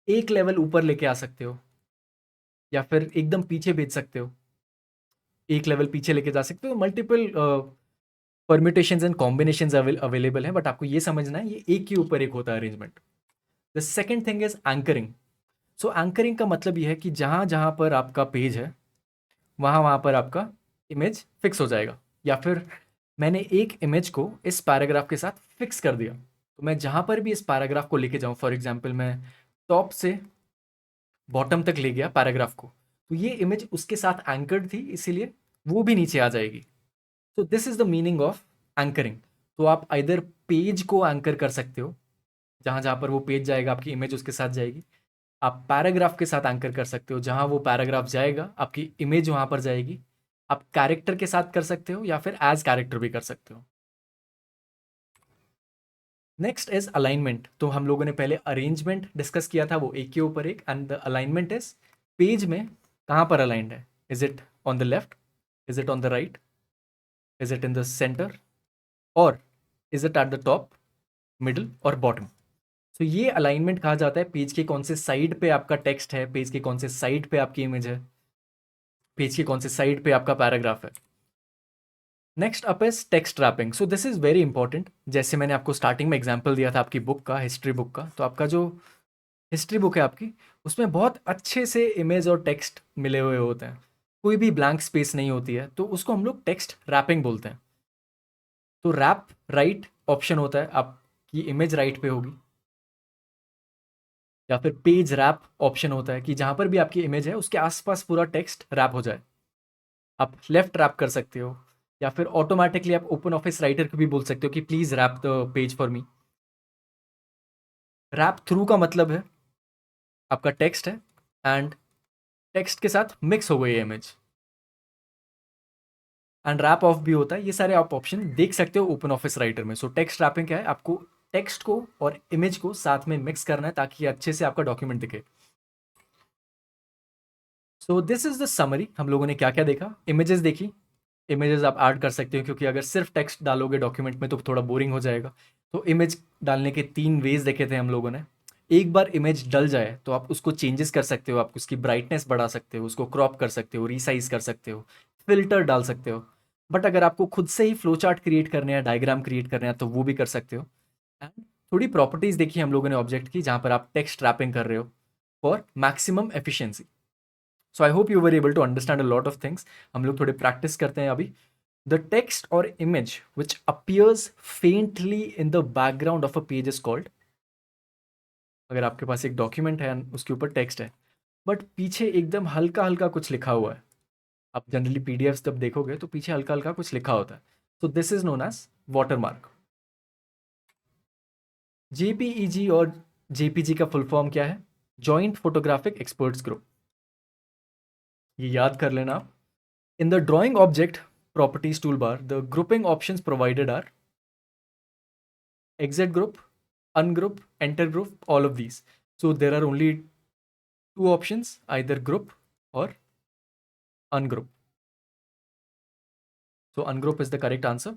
एक लेवल ऊपर लेके आ सकते हो, या फिर एकदम पीछे भेज सकते हो, एक लेवल पीछे लेके जा सकते हो। Multiple permutations and combinations available हैं, बट आपको ये समझना है ये एक के ऊपर एक होता है arrangement. The second thing is anchoring. So anchoring का मतलब ये है कि जहाँ जहाँ पर आपका पेज है, वहाँ वहाँ पर आपका इमेज फिक्स हो जाएगा। या फिर मैंने एक इमेज को इस पैराग्राफ के साथ फिक्स कर दिया, तो मैं जहाँ पर भी इस पैराग्राफ को लेके जाऊँ, फॉर एग्जाम्पल मैं टॉप से बॉटम तक ले गया पैराग्राफ को, तो ये इमेज उसके साथ एंकर्ड थी, इसीलिए वो भी नीचे आ जाएगी। तो this is the meaning of anchoring. तो आप इधर पेज को एंकर कर सकते हो, जहाँ जहाँ पर वो पेज जाएगा आपकी इमेज उसके साथ जाएगी। आप पैराग्राफ के साथ एंकर कर सकते हो, जहाँ वो पैराग्राफ जाएगा आपकी इमेज वहाँ पर जाएगी। आप कैरेक्टर के साथ कर सकते हो, या फिर एज कैरेक्टर भी कर सकते हो। Next is alignment. तो हम लोगों ने पहले अरेंजमेंट डिस्कस किया था, वो एक के ऊपर एक, and the alignment is page में कहाँ पर अलाइंड है। Is it on the left, is it on the right, is it in the centre, और is it at the top, middle और बॉटम। तो ये अलाइनमेंट कहा जाता है पेज के कौन से साइड पे आपका टेक्स्ट है, पेज के कौन से साइड पे आपकी इमेज है, पेज के कौन से साइड पे आपका पैराग्राफ है। Next up is text wrapping. So this is very important. जैसे मैंने आपको स्टार्टिंग में एग्जांपल दिया था आपकी बुक का, हिस्ट्री बुक का, तो आपका जो हिस्ट्री बुक है आपकी, उसमें बहुत अच्छे से इमेज और टेक्स्ट मिले हुए होते हैं, कोई भी ब्लैंक स्पेस नहीं होती है, तो उसको हम लोग टेक्स्ट रैपिंग बोलते हैं। तो रैप राइट ऑप्शन होता है, आपकी इमेज राइट पे होगी। या फिर पेज रैप ऑप्शन होता है कि जहाँ पर भी आपकी इमेज है उसके आसपास पूरा टेक्स्ट रैप हो जाए। आप लेफ्ट रैप कर सकते हो, या फिर ऑटोमेटिकली आप ओपन ऑफिस राइटर को भी बोल सकते हो कि please wrap the page for me. Wrap through का मतलब है आपका टेक्स्ट है एंड टेक्स्ट के साथ मिक्स हो गई है इमेज। एंड रैप ऑफ भी होता है। ये सारे आप ऑप्शन देख सकते हो ओपन ऑफिस राइटर में। सो टेक्स्ट रैपिंग क्या है, आपको टेक्स्ट को और इमेज को साथ में मिक्स करना है ताकि अच्छे से आपका डॉक्यूमेंट दिखे। सो दिस इज द समरी। हम लोगों ने क्या क्या देखा, इमेजेस देखी। इमेजेस आप ऐड कर सकते हो, क्योंकि अगर सिर्फ टेक्स्ट डालोगे डॉक्यूमेंट में तो थोड़ा बोरिंग हो जाएगा। तो इमेज डालने के तीन वेज देखे थे हम लोगों ने। एक बार इमेज डल जाए तो आप उसको चेंजेस कर सकते हो, आप उसकी ब्राइटनेस बढ़ा सकते हो, उसको क्रॉप कर सकते हो, रीसाइज कर सकते हो, फिल्टर डाल सकते हो। बट अगर आपको खुद से ही फ्लो चार्ट क्रिएट करने हैं, डायग्राम क्रिएट करने हैं, तो वो भी कर सकते हो। एंड थोड़ी प्रॉपर्टीज देखी हम लोगों ने ऑब्जेक्ट की, जहाँ पर आप टेक्स्ट रैपिंग कर रहे हो for maximum efficiency. So I hope you were able to understand a lot of things. हम लोग थोड़े प्रैक्टिस करते हैं अभी। द टेक्स्ट और image which appears faintly in the background of a page is called। अगर आपके पास एक डॉक्यूमेंट है and उसके ऊपर टेक्स्ट है, बट पीछे एकदम हल्का हल्का कुछ लिखा हुआ है, आप जनरली पीडीएफ जब देखोगे तो पीछे हल्का हल्का कुछ लिखा होता है, तो this is known as watermark. JPEG और जेपीजी का फुल फॉर्म क्या है, जॉइंट फोटोग्राफिक एक्सपर्ट्स ग्रुप। ये याद कर लेना आप। In the drawing object properties toolbar, the grouping options provided are exit group, ungroup, enter group, all of these. So there are only two options, either group or ungroup. So ungroup is the correct answer.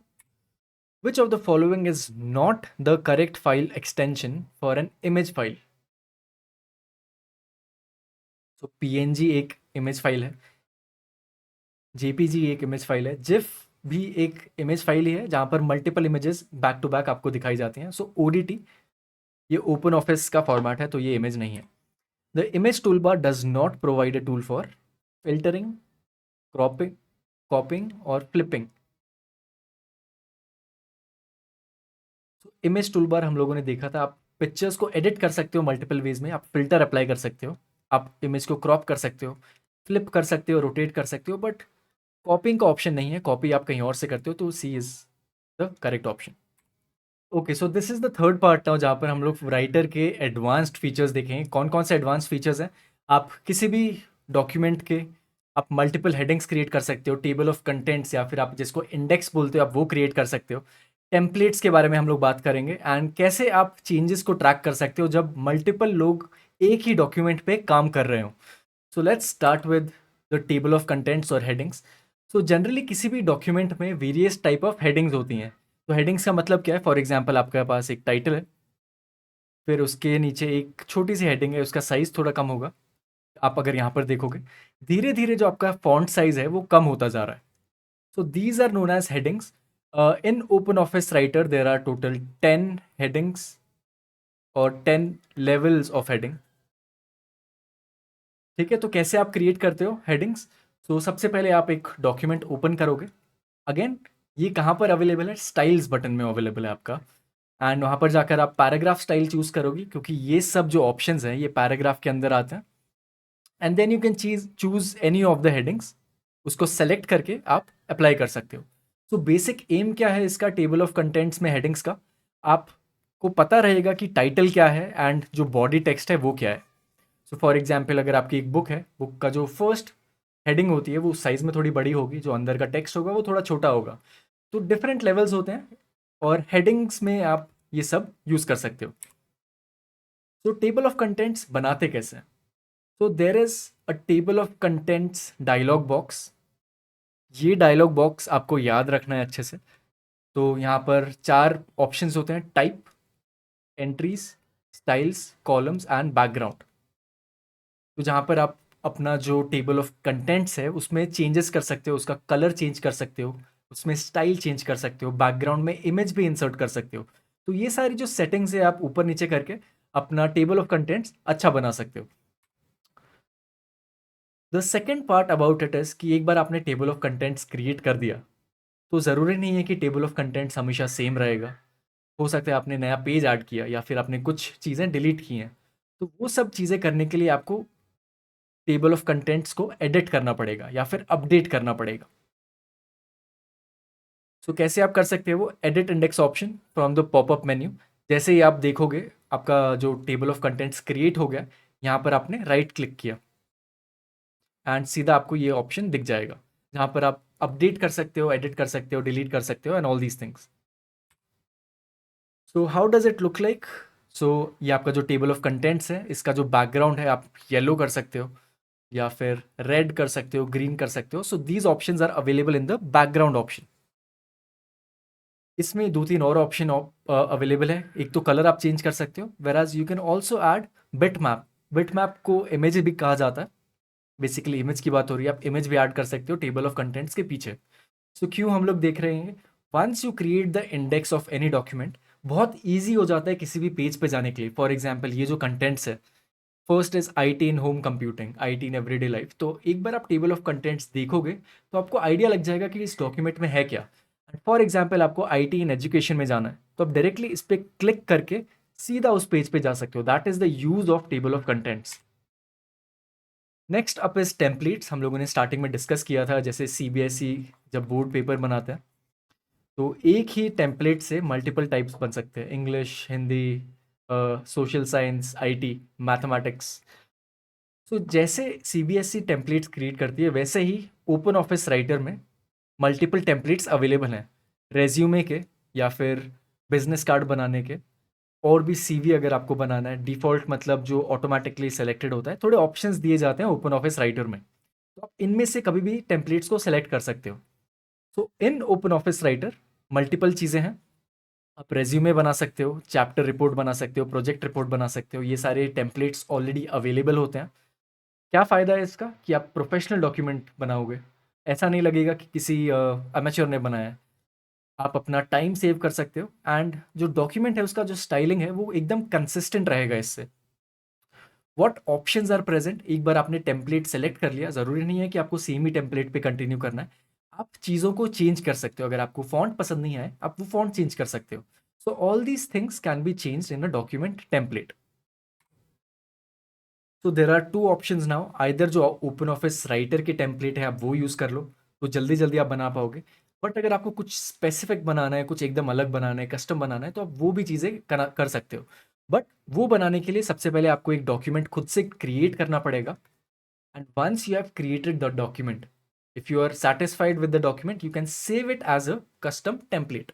Which of the following is not the correct file extension for an image file? So PNG एक image file है, JPG एक image file है, GIF भी एक image file ही है जहाँ पर multiple images back to back आपको दिखाई जाती हैं. सो ODT ये ओपन ऑफिस का फॉर्मेट है, तो ये इमेज नहीं है. The image tool bar does not provide a tool for filtering, cropping, copying और फ्लिपिंग. इमेज टूल बार हम लोगों ने देखा था, आप पिक्चर्स को एडिट कर सकते हो मल्टीपल वेज में, आप फिल्टर अप्लाई कर सकते हो, आप इमेज को क्रॉप कर सकते हो, फ्लिप कर सकते हो, रोटेट कर सकते हो, बट कॉपिंग का ऑप्शन नहीं है. कॉपी आप कहीं और से करते हो, तो C is the correct option. Okay, so this is the third part now, जहाँ पर हम लोग राइटर के एडवांस्ड फीचर्स देखेंगे. कौन कौन से एडवांस्ड फीचर्स हैं? आप किसी भी डॉक्यूमेंट के आप मल्टीपल हेडिंग्स क्रिएट कर सकते हो, टेबल ऑफ कंटेंट्स या फिर आप जिसको इंडेक्स बोलते हो आप वो क्रिएट कर सकते हो. टेम्पलेट्स के बारे में हम लोग बात करेंगे, एंड कैसे आप चेंजेस को ट्रैक कर सकते हो जब मल्टीपल लोग एक ही डॉक्यूमेंट पे काम कर रहे हो. So let's start with the table of contents और हेडिंग्स. सो जनरली किसी भी डॉक्यूमेंट में वेरियस टाइप ऑफ हेडिंग्स होती हैं. तो हेडिंग्स का मतलब क्या है? फॉर एग्जाम्पल आपके पास एक टाइटल है, फिर उसके नीचे एक छोटी सी हेडिंग है, उसका साइज़ थोड़ा कम होगा. आप अगर यहाँ पर देखोगे, धीरे धीरे जो आपका फॉन्ट साइज़ है वो कम होता जा रहा है. So these are known as headings. In Open office Writer there are total 10 headings और 10 लेवल्स ऑफ हेडिंग. ठीक है, तो कैसे आप क्रिएट करते हो हेडिंग्स? तो सबसे पहले आप एक डॉक्यूमेंट ओपन करोगे. अगेन ये कहाँ पर अवेलेबल है? स्टाइल्स बटन में अवेलेबल है आपका. एंड वहाँ पर जाकर आप पैराग्राफ स्टाइल चूज़ करोगे, क्योंकि ये सब जो ऑप्शंस हैं ये पैराग्राफ के अंदर आते हैं. And then you can choose any of the headings, उसको सेलेक्ट करके आप अप्लाई कर सकते हो. सो बेसिक एम क्या है इसका टेबल ऑफ कंटेंट्स में हेडिंग्स का? आपको पता रहेगा कि टाइटल क्या है एंड जो बॉडी टेक्स्ट है वो क्या है. सो फॉर एग्जाम्पल अगर आपकी एक बुक है, बुक का जो फर्स्ट हेडिंग होती है वो साइज़ में थोड़ी बड़ी होगी, जो अंदर का टेक्स्ट होगा वो थोड़ा छोटा होगा. तो डिफरेंट लेवल्स होते हैं और हेडिंग्स में आप ये सब यूज़ कर सकते हो. तो टेबल ऑफ कंटेंट्स बनाते कैसे हैं? तो there is a table of contents dialog box. ये डायलॉग बॉक्स आपको याद रखना है अच्छे से. तो यहाँ पर 4 ऑप्शंस होते हैं: type, entries, styles, columns and background. तो जहाँ पर आप अपना जो टेबल ऑफ कंटेंट्स है उसमें चेंजेस कर सकते हो, उसका कलर चेंज कर सकते हो, उसमें स्टाइल चेंज कर सकते हो, बैकग्राउंड में इमेज भी इंसर्ट कर सकते हो. तो ये सारी जो सेटिंग्स है आप ऊपर नीचे करके अपना टेबल ऑफ कंटेंट्स अच्छा बना सकते हो. The second part about it is कि एक बार आपने टेबल ऑफ कंटेंट्स क्रिएट कर दिया, तो ज़रूरी नहीं है कि टेबल ऑफ कंटेंट्स हमेशा सेम रहेगा. हो सकता है आपने नया पेज ऐड किया या फिर आपने कुछ चीज़ें डिलीट की हैं. तो वो सब चीज़ें करने के लिए आपको टेबल ऑफ कंटेंट्स को एडिट करना पड़ेगा या फिर अपडेट करना पड़ेगा. सो कैसे आप कर सकते हो? वो edit index option from the popup menu. जैसे ही आप देखोगे आपका जो टेबल ऑफ कंटेंट्स क्रिएट हो गया, यहाँ पर आपने राइट क्लिक किया एंड सीधा आपको ये ऑप्शन दिख जाएगा, जहाँ पर आप अपडेट कर सकते हो, एडिट कर सकते हो, डिलीट कर सकते हो and all these things. So how does it look like? So ये आपका जो टेबल ऑफ कंटेंट्स है, इसका जो बैकग्राउंड है आप येलो कर सकते हो या फिर रेड कर सकते हो, ग्रीन कर सकते हो. So these options are available in the background option. इसमें 2-3 और ऑप्शन अवेलेबल है. एक तो कलर आप चेंज कर सकते हो, whereas you can also add bitmap. Bitmap को इमेज भी कहा जाता है. बेसिकली इमेज की बात हो रही है, आप इमेज भी ऐड कर सकते हो टेबल ऑफ कंटेंट्स के पीछे. सो क्यों हम लोग देख रहे हैं? Once you create the index of any document, बहुत ईजी हो जाता है किसी भी पेज पे जाने के लिए. फॉर एग्जाम्पल ये जो कंटेंट्स है, first is IT in home computing, IT in everyday life. तो एक बार आप टेबल ऑफ कंटेंट्स देखोगे तो आपको आइडिया लग जाएगा कि इस डॉक्यूमेंट में है क्या. फॉर एग्जाम्पल आपको IT इन एजुकेशन में जाना है, तो आप डायरेक्टली इस पर क्लिक करके सीधा उस पेज पे जा सकते हो. That is the use of table of contents. Next up is templates. हम लोगों ने स्टार्टिंग में डिस्कस किया था, जैसे CBSE जब बोर्ड पेपर बनाता है तो एक ही टेम्पलेट से मल्टीपल टाइप्स बन सकते हैं: English, Hindi, social science, IT, mathematics. So जैसे CBSE टेम्पलेट्स क्रिएट करती है, वैसे ही ओपन ऑफिस राइटर में मल्टीपल टेम्पलेट्स अवेलेबल हैं रेज्यूमे के या फिर बिजनेस कार्ड बनाने के, और भी सीवी अगर आपको बनाना है। डिफ़ॉल्ट मतलब जो ऑटोमैटिकली सेलेक्टेड होता है, थोड़े ऑप्शंस दिए जाते हैं ओपन ऑफिस राइटर में। तो आप इनमें से कभी भी टेम्पलेट्स को सेलेक्ट कर सकते हो। तो इन ओपन ऑफिस राइटर मल्टीपल चीज़ें हैं। आप रेज्यूमे बना सकते हो, चैप्टर रिपोर्ट बना सकते हो, प्रोजेक्ट रिपोर्ट बना सकते हो। ये सारे टेम्पलेट्स ऑलरेडी अवेलेबल होते हैं। क्या फ़ायदा है इसका कि आप प्रोफेशनल डॉक्यूमेंट बनाओगे। ऐसा नहीं लगेगा कि किसी अमेच्योर ने बनाया है। आप अपना टाइम सेव कर सकते हो, एंड जो डॉक्यूमेंट है उसका जो स्टाइलिंग है वो एकदम कंसिस्टेंट रहेगा इससे। व्हाट ऑप्शंस आर प्रेजेंट, एक बार आपने टेम्पलेट सेलेक्ट कर लिया, ज़रूरी नहीं है कि आपको सेम ही टेम्पलेट पे कंटिन्यू करना है। आप चीज़ों को चेंज कर सकते हो। अगर आपको फॉन्ट पसंद नहीं आए, आप वो फॉन्ट चेंज कर सकते हो। So all these things can be changed in a document template. तो there are two options now, either जो ओपन ऑफिस राइटर के टेम्पलेट है आप वो यूज़ कर लो, तो जल्दी जल्दी आप बना पाओगे। बट अगर आपको कुछ स्पेसिफिक बनाना है, कुछ एकदम अलग बनाना है, कस्टम बनाना है, तो आप वो भी चीज़ें कर सकते हो। बट वो बनाने के लिए सबसे पहले आपको एक डॉक्यूमेंट खुद से क्रिएट करना पड़ेगा। And once you have created the document, if you are satisfied with the document, you can save it as a custom template.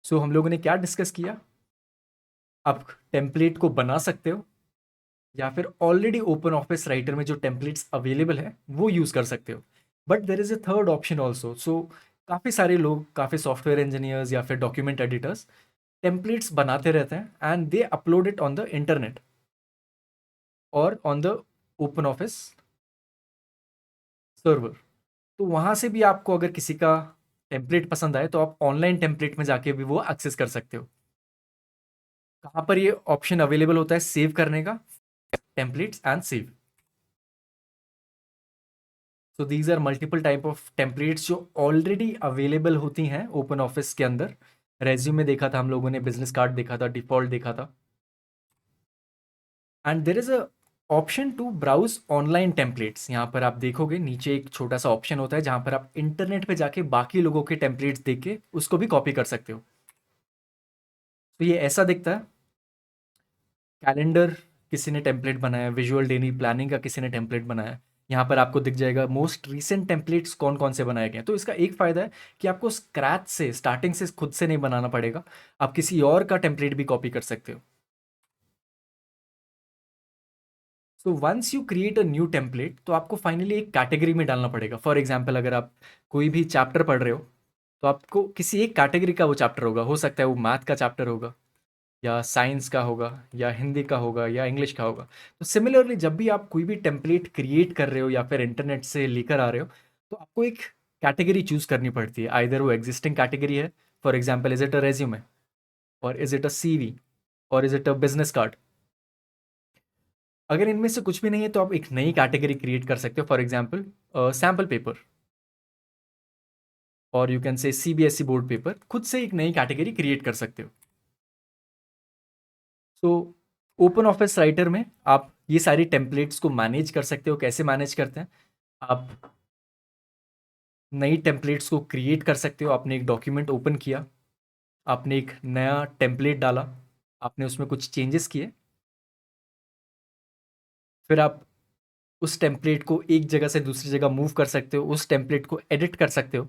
सो हम लोगों ने क्या डिस्कस किया? आप टेम्पलेट को बना सकते हो, या फिर ऑलरेडी ओपन ऑफिस राइटर में जो टेम्पलेट्स अवेलेबल है वो यूज़ कर सकते हो। But there is a third option also. So काफ़ी सारे लोग, काफ़ी सॉफ्टवेयर इंजीनियर्स या फिर डॉक्यूमेंट एडिटर्स टेम्पलेट्स बनाते रहते हैं and they upload it on the internet और on the open office server. तो वहाँ से भी आपको अगर किसी का टेम्पलेट पसंद आए, तो आप ऑनलाइन टेम्पलेट में जाके भी वो एक्सेस कर सकते हो। कहाँ पर ये ऑप्शन अवेलेबल होता है सेव करने का? Templates and save. So these are multiple type of templates जो ऑलरेडी अवेलेबल होती हैं ओपन ऑफिस के अंदर। रेज्यूमे देखा था हम लोगों ने, बिजनेस कार्ड देखा था, डिफॉल्ट देखा था। And there is a option to browse online templates. यहाँ पर आप देखोगे नीचे एक छोटा सा ऑप्शन होता है जहाँ पर आप इंटरनेट पे जाके बाकी लोगों के टेम्पलेट्स देख के उसको भी कॉपी कर सकते हो। तो ये ऐसा दिखता है। कैलेंडर किसी ने टेम्पलेट बनाया, विजुअल डेली प्लानिंग का किसी ने टेम्पलेट बनाया। यहाँ पर आपको दिख जाएगा मोस्ट रीसेंट टेम्पलेट्स कौन कौन से बनाए गए हैं। तो इसका एक फ़ायदा है कि आपको स्क्रैच से, स्टार्टिंग से खुद से नहीं बनाना पड़ेगा। आप किसी और का टेम्पलेट भी कॉपी कर सकते हो। So once you create a new template, तो आपको फाइनली एक कैटेगरी में डालना पड़ेगा। फॉर एग्जाम्पल, अगर आप कोई भी चैप्टर पढ़ रहे हो, तो आपको किसी एक कैटेगरी का वो चैप्टर होगा। हो सकता है वो मैथ का चैप्टर होगा, या साइंस का होगा, या हिंदी का होगा, या इंग्लिश का होगा। तो सिमिलरली जब भी आप कोई भी टेम्पलेट क्रिएट कर रहे हो या फिर इंटरनेट से लेकर आ रहे हो, तो आपको एक कैटेगरी चूज करनी पड़ती है। आइदर वो एग्जिस्टिंग कैटेगरी है, for example is it a resume, और इज इट अ सीवी, और is it a business card. अगर इनमें से कुछ भी नहीं है, तो आप एक नई कैटेगरी क्रिएट कर सकते हो। फॉर एग्जाम्पल सैम्पल पेपर, और यू कैन से सीबीएसई बोर्ड पेपर। खुद से एक नई कैटेगरी क्रिएट कर सकते हो। तो ओपन ऑफिस राइटर में आप ये सारी टेम्पलेट्स को मैनेज कर सकते हो। कैसे मैनेज करते हैं? आप नई टेम्पलेट्स को क्रिएट कर सकते हो। आपने एक डॉक्यूमेंट ओपन किया, आपने एक नया टेम्पलेट डाला, आपने उसमें कुछ चेंजेस किए, फिर आप उस टेम्पलेट को एक जगह से दूसरी जगह मूव कर सकते हो, उस टेम्पलेट को एडिट कर सकते हो।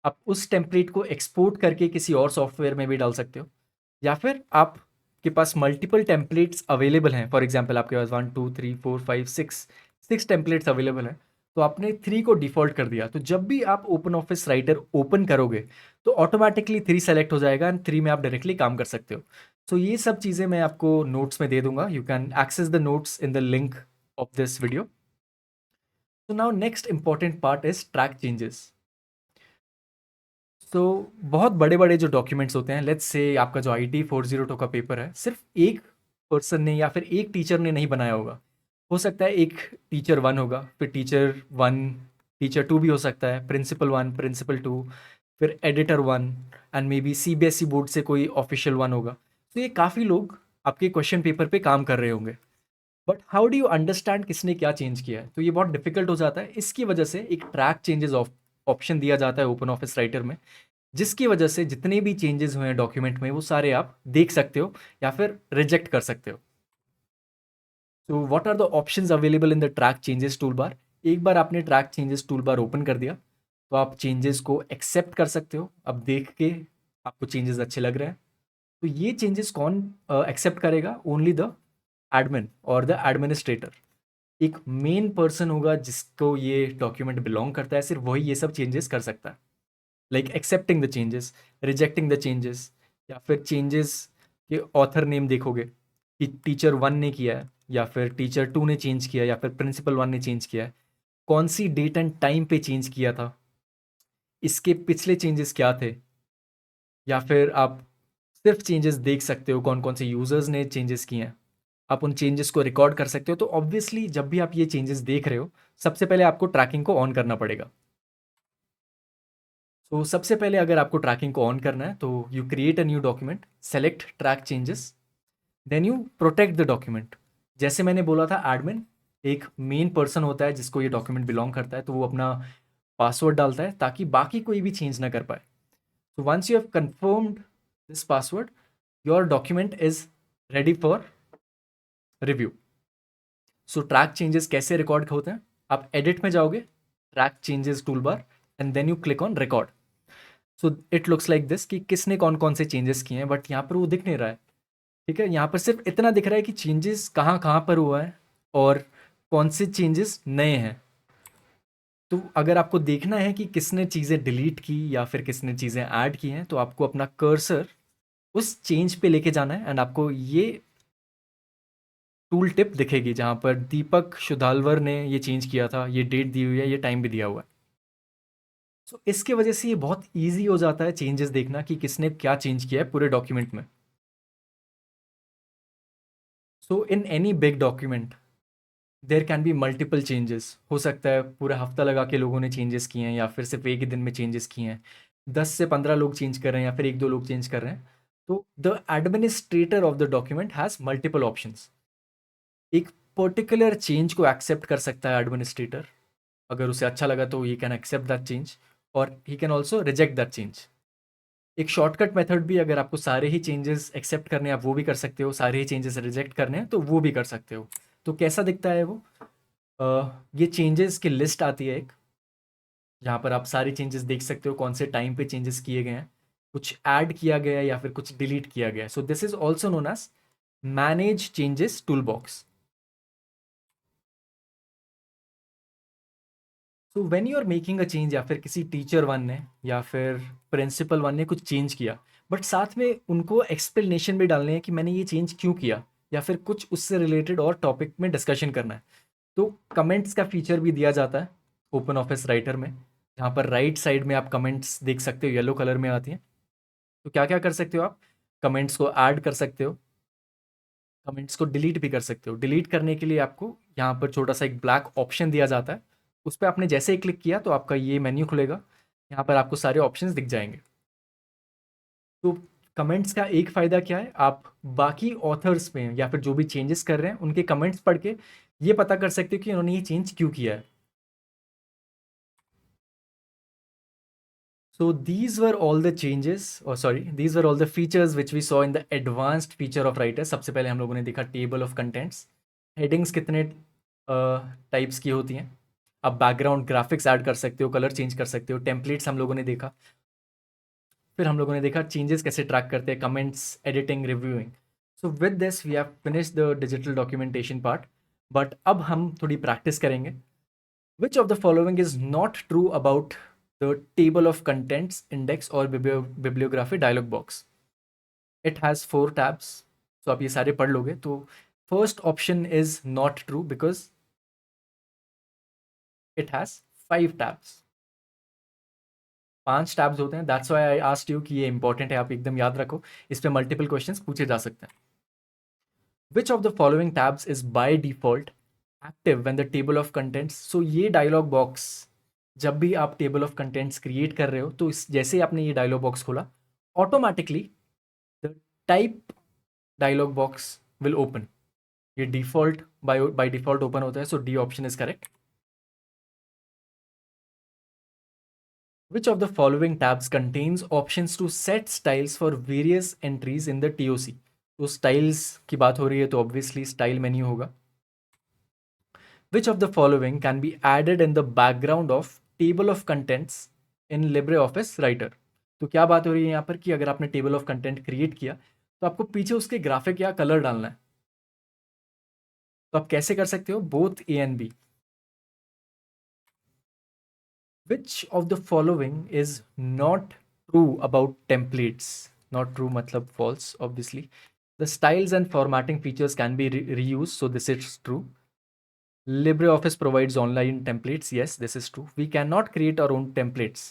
आप उस टेम्पलेट को एक्सपोर्ट करके किसी और सॉफ्टवेयर में भी डाल सकते हो, या फिर आपके पास मल्टीपल टेम्पलेट्स अवेलेबल हैं। फॉर एग्जांपल आपके पास 1 2 3 4 5 6 6 टेम्पलेट्स अवेलेबल हैं, तो आपने 3 को डिफ़ॉल्ट कर दिया। तो जब भी आप ओपन ऑफिस राइटर ओपन करोगे, तो ऑटोमैटिकली 3 सेलेक्ट हो जाएगा एंड 3 में आप डायरेक्टली काम कर सकते हो। सो ये सब चीज़ें मैं आपको नोट्स में दे दूंगा। You can access the notes in the link of this video. So now next important part is track changes. तो बहुत बड़े-बड़े जो डॉक्यूमेंट्स होते हैं, लेट्स से आपका जो आईटी 402 का पेपर है, सिर्फ एक पर्सन ने या फिर एक टीचर ने नहीं बनाया होगा। हो सकता है एक टीचर 1 होगा, फिर टीचर 1, टीचर 2 भी हो सकता है, प्रिंसिपल 1, प्रिंसिपल 2, फिर editor 1, and may be CBSE board से कोई ऑफिशियल 1 होगा। तो ये काफ़ी लोग आपके क्वेश्चन पेपर पे काम कर रहे होंगे। But how do you understand किसने क्या चेंज किया है? तो ये बहुत डिफिकल्ट हो जाता है। इसकी वजह से एक ट्रैक चेंजेस ऑप्शन दिया जाता है ओपन ऑफिस राइटर में, जिसकी वजह से जितने भी चेंजेस हुए हैं डॉक्यूमेंट में, वो सारे आप देख सकते हो या फिर रिजेक्ट कर सकते हो। तो what are the options available in the track changes tool bar? एक बार आपने track changes tool bar open कर दिया, तो आप चेंजेस को एक्सेप्ट कर सकते हो। अब देख के आपको चेंजेस अच्छे लग रहे हैं, तो ये चेंजेस कौन एक्सेप्ट करेगा? ओनली द एडमिन और द एडमिनिस्ट्रेटर। एक मेन पर्सन होगा जिसको ये डॉक्यूमेंट बिलोंग करता है, सिर्फ वही ये सब चेंजेस कर सकता है। Like accepting the changes, rejecting the changes, या फिर चेंजेस के ऑथर नेम देखोगे कि टीचर वन ने किया है, या फिर टीचर टू ने चेंज किया है, या फिर प्रिंसिपल वन ने चेंज किया है, कौन सी डेट एंड टाइम पे चेंज किया था, इसके पिछले चेंजेस क्या थे, या फिर आप सिर्फ चेंजेस देख सकते हो कौन कौन से यूजर्स ने चेंजेस किए हैं। आप उन चेंजेस को रिकॉर्ड कर सकते हो। तो ऑब्वियसली जब भी आप ये चेंजेस देख रहे हो, सबसे पहले आपको ट्रैकिंग को ऑन करना पड़ेगा। तो सबसे पहले अगर आपको ट्रैकिंग को ऑन करना है, तो you create a new document, select track changes, then you protect the document. जैसे मैंने बोला था, एडमिन एक मेन पर्सन होता है जिसको ये डॉक्यूमेंट बिलोंग करता है, तो वो अपना पासवर्ड डालता है ताकि बाकी कोई भी चेंज ना कर पाए। So once you have confirmed this password, your document is ready for review. So track changes कैसे रिकॉर्ड होते हैं? आप एडिट में जाओगे, track changes tool bar, and then you click on record. So it looks like this कि किसने कौन कौन से चेंजेस किए हैं, बट यहाँ पर वो दिख नहीं रहा है। ठीक है, यहाँ पर सिर्फ इतना दिख रहा है कि चेंजेस कहाँ कहाँ पर हुआ है और कौन से चेंजेस नए हैं। तो अगर आपको देखना है कि किसने चीज़ें डिलीट की या फिर किसने चीज़ें ऐड की हैं, तो आपको अपना कर्सर उस चेंज पे लेके जाना है, एंड आपको ये टूल टिप दिखेगी जहाँ पर दीपक शुधालवर ने ये चेंज किया था, ये डेट दी हुई है, ये टाइम भी दिया हुआ है। सो इसके वजह से ये बहुत ईजी हो जाता है चेंजेस देखना कि किसने क्या चेंज किया है पूरे डॉक्यूमेंट में। So in any big document there can be multiple changes. हो सकता है पूरा हफ्ता लगा के लोगों ने चेंजेस किए हैं, या फिर सिर्फ एक ही दिन में चेंजेस किए हैं, 10 से 15 लोग चेंज कर रहे हैं, या फिर 1-2 लोग चेंज कर रहे हैं। तो the administrator of the document has multiple options. एक पर्टिकुलर चेंज को एक्सेप्ट कर सकता है एडमिनिस्ट्रेटर, अगर उसे अच्छा लगा तो he can accept that change, और he can also reject that change. एक शॉर्टकट मेथड भी, अगर आपको सारे ही चेंजेस एक्सेप्ट करने हैं आप वो भी कर सकते हो, सारे ही चेंजेस रिजेक्ट करने हैं तो वो भी कर सकते हो। तो कैसा दिखता है वो? ये चेंजेस की लिस्ट आती है एक, जहाँ पर आप सारे चेंजेस देख सकते हो, कौन से टाइम पे चेंजेस किए गए हैं, कुछ ऐड किया गया है या फिर कुछ डिलीट किया गया है। So this is also known as manage changes tool box. So when you are making a change, या फिर किसी टीचर वन ने या फिर प्रिंसिपल वन ने कुछ चेंज किया, बट साथ में उनको एक्सप्लेनेशन भी डालने हैं कि मैंने ये चेंज क्यों किया, या फिर कुछ उससे रिलेटेड और टॉपिक में डिस्कशन करना है, तो कमेंट्स का फीचर भी दिया जाता है ओपन ऑफिस राइटर में, जहाँ पर राइट साइड में आप कमेंट्स देख सकते हो, येलो कलर में आती हैं। तो क्या क्या कर सकते हो आप? कमेंट्स को ऐड कर सकते हो, कमेंट्स को डिलीट भी कर सकते हो। डिलीट करने के लिए आपको यहाँ पर छोटा सा एक ब्लैक ऑप्शन दिया जाता है, उस पर आपने जैसे ही क्लिक किया तो आपका ये मेन्यू खुलेगा, यहाँ पर आपको सारे ऑप्शंस दिख जाएंगे। तो कमेंट्स का एक फ़ायदा क्या है, आप बाकी ऑथर्स में या फिर जो भी चेंजेस कर रहे हैं उनके कमेंट्स पढ़ के ये पता कर सकते हो कि उन्होंने ये चेंज क्यों किया है। So these were all the changes, or sorry, these were all the features which we saw in the advanced feature of writer। सबसे पहले हम लोगों ने देखा टेबल ऑफ कंटेंट्स, हेडिंग्स कितने टाइप्स की होती हैं, आप बैकग्राउंड ग्राफिक्स ऐड कर सकते हो, कलर चेंज कर सकते हो, टेम्पलेट्स हम लोगों ने देखा, फिर हम लोगों ने देखा चेंजेस कैसे ट्रैक करते हैं, comments, editing, reviewing. So with this we have finish the digital documentation part, but अब हम थोड़ी प्रैक्टिस करेंगे। Which of the following is not true about the table of contents index or bibliography dialog box? It has 4 tabs. So आप ये सारे पढ़ लोगे तो first option is not true because it has 5 tabs. 5 tabs होते हैं, that's why I asked you कि ये important है, आप एकदम याद रखो, इस पे multiple questions पूछे जा सकते हैं। Which of the following tabs is by default active when the table of contents? So ये dialog box, जब भी आप टेबल ऑफ कंटेंट्स क्रिएट कर रहे हो तो इस जैसे ही आपने ये डायलॉग बॉक्स खोला, automatically the type dialog box will open. ये डिफॉल्ट बाय डिफॉल्ट ओपन होता है, so D option is correct. Which of the following tabs contains options to set styles for various entries in the TOC? तो styles की बात हो रही है तो ऑब्वियसली स्टाइल मेन्यू होगा। Which of the following can be added in the background of table of contents in LibreOffice Writer. तो क्या बात हो रही है यहाँ पर कि अगर आपने टेबल ऑफ कंटेंट क्रिएट किया तो आपको पीछे उसके ग्राफिक या कलर डालना है। तो आप कैसे कर सकते हो? Both A and B. Which of the following is not true about templates? Not true matlab false, obviously. The styles and formatting features can be reused, so this is true. LibreOffice provides online templates. Yes, this is true. We cannot create our own templates,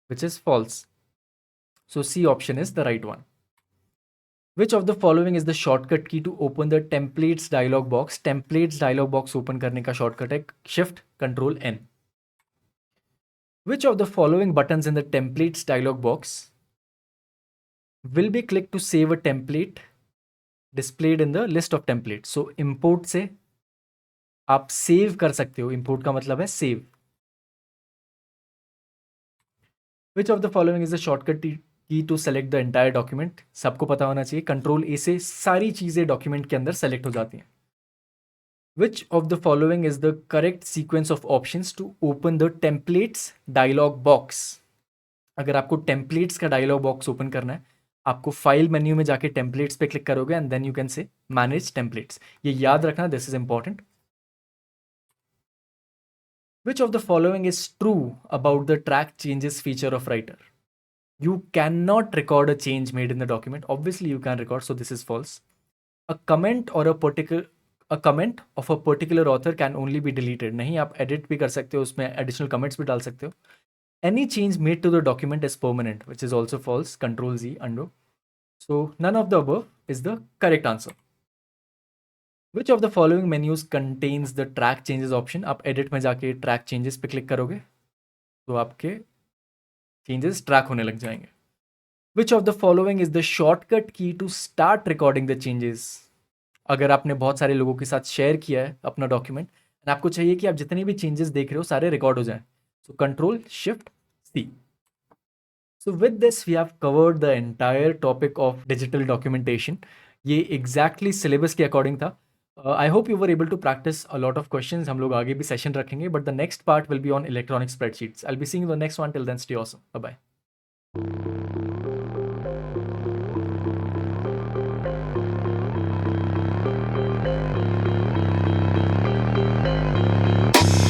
which is false. So C option is the right one. Which of the following is the shortcut key to open the templates dialog box? Templates dialog box open करने का shortcut है Shift Control N. Which of the following buttons in the templates dialog box will be clicked to save a template displayed in the list of templates? So import से आप save कर सकते हो. Import का मतलब है save. Which of the following is the shortcut key to select the entire document? सबको पता होना चाहिए. Control A से सारी चीजें document के अंदर select हो जाती हैं. Which of the following is the correct sequence of options to open the templates dialog box? अगर आपको templates का dialog box open करना है, आपको फाइल मेन्यू में जाके टेम्पलेट्स पे क्लिक करोगे and then you can say manage templates. ये याद रखना, this is important. Which of the following is true about the track changes feature of Writer? You cannot record a change made in the document. Obviously you can record, so this is false. A comment or a comment of a particular author can only be deleted. नहीं, आप edit भी कर सकते हो, उसमें additional comments भी डाल सकते हो. Any change made to the document is permanent, which is also false. Control Z, undo. So none of the above is the correct answer. Which of the following menus contains the track changes option? आप edit में जाके track changes पे click करोगे तो आपके changes track होने लग जाएंगे. Which of the following is the shortcut key to start recording the changes? अगर आपने बहुत सारे लोगों के साथ शेयर किया है अपना डॉक्यूमेंट एंड आपको चाहिए कि आप जितने भी चेंजेस देख रहे हो सारे रिकॉर्ड हो जाएं, so control shift C. So with this we have covered the entire topic of digital documentation. ये exactly syllabus के according था. I hope you were able to practice a lot of questions. हम लोग आगे भी session रखेंगे, but the next part will be on electronic spreadsheets. I'll be seeing you in the next one. Till then, stay awesome. Bye bye.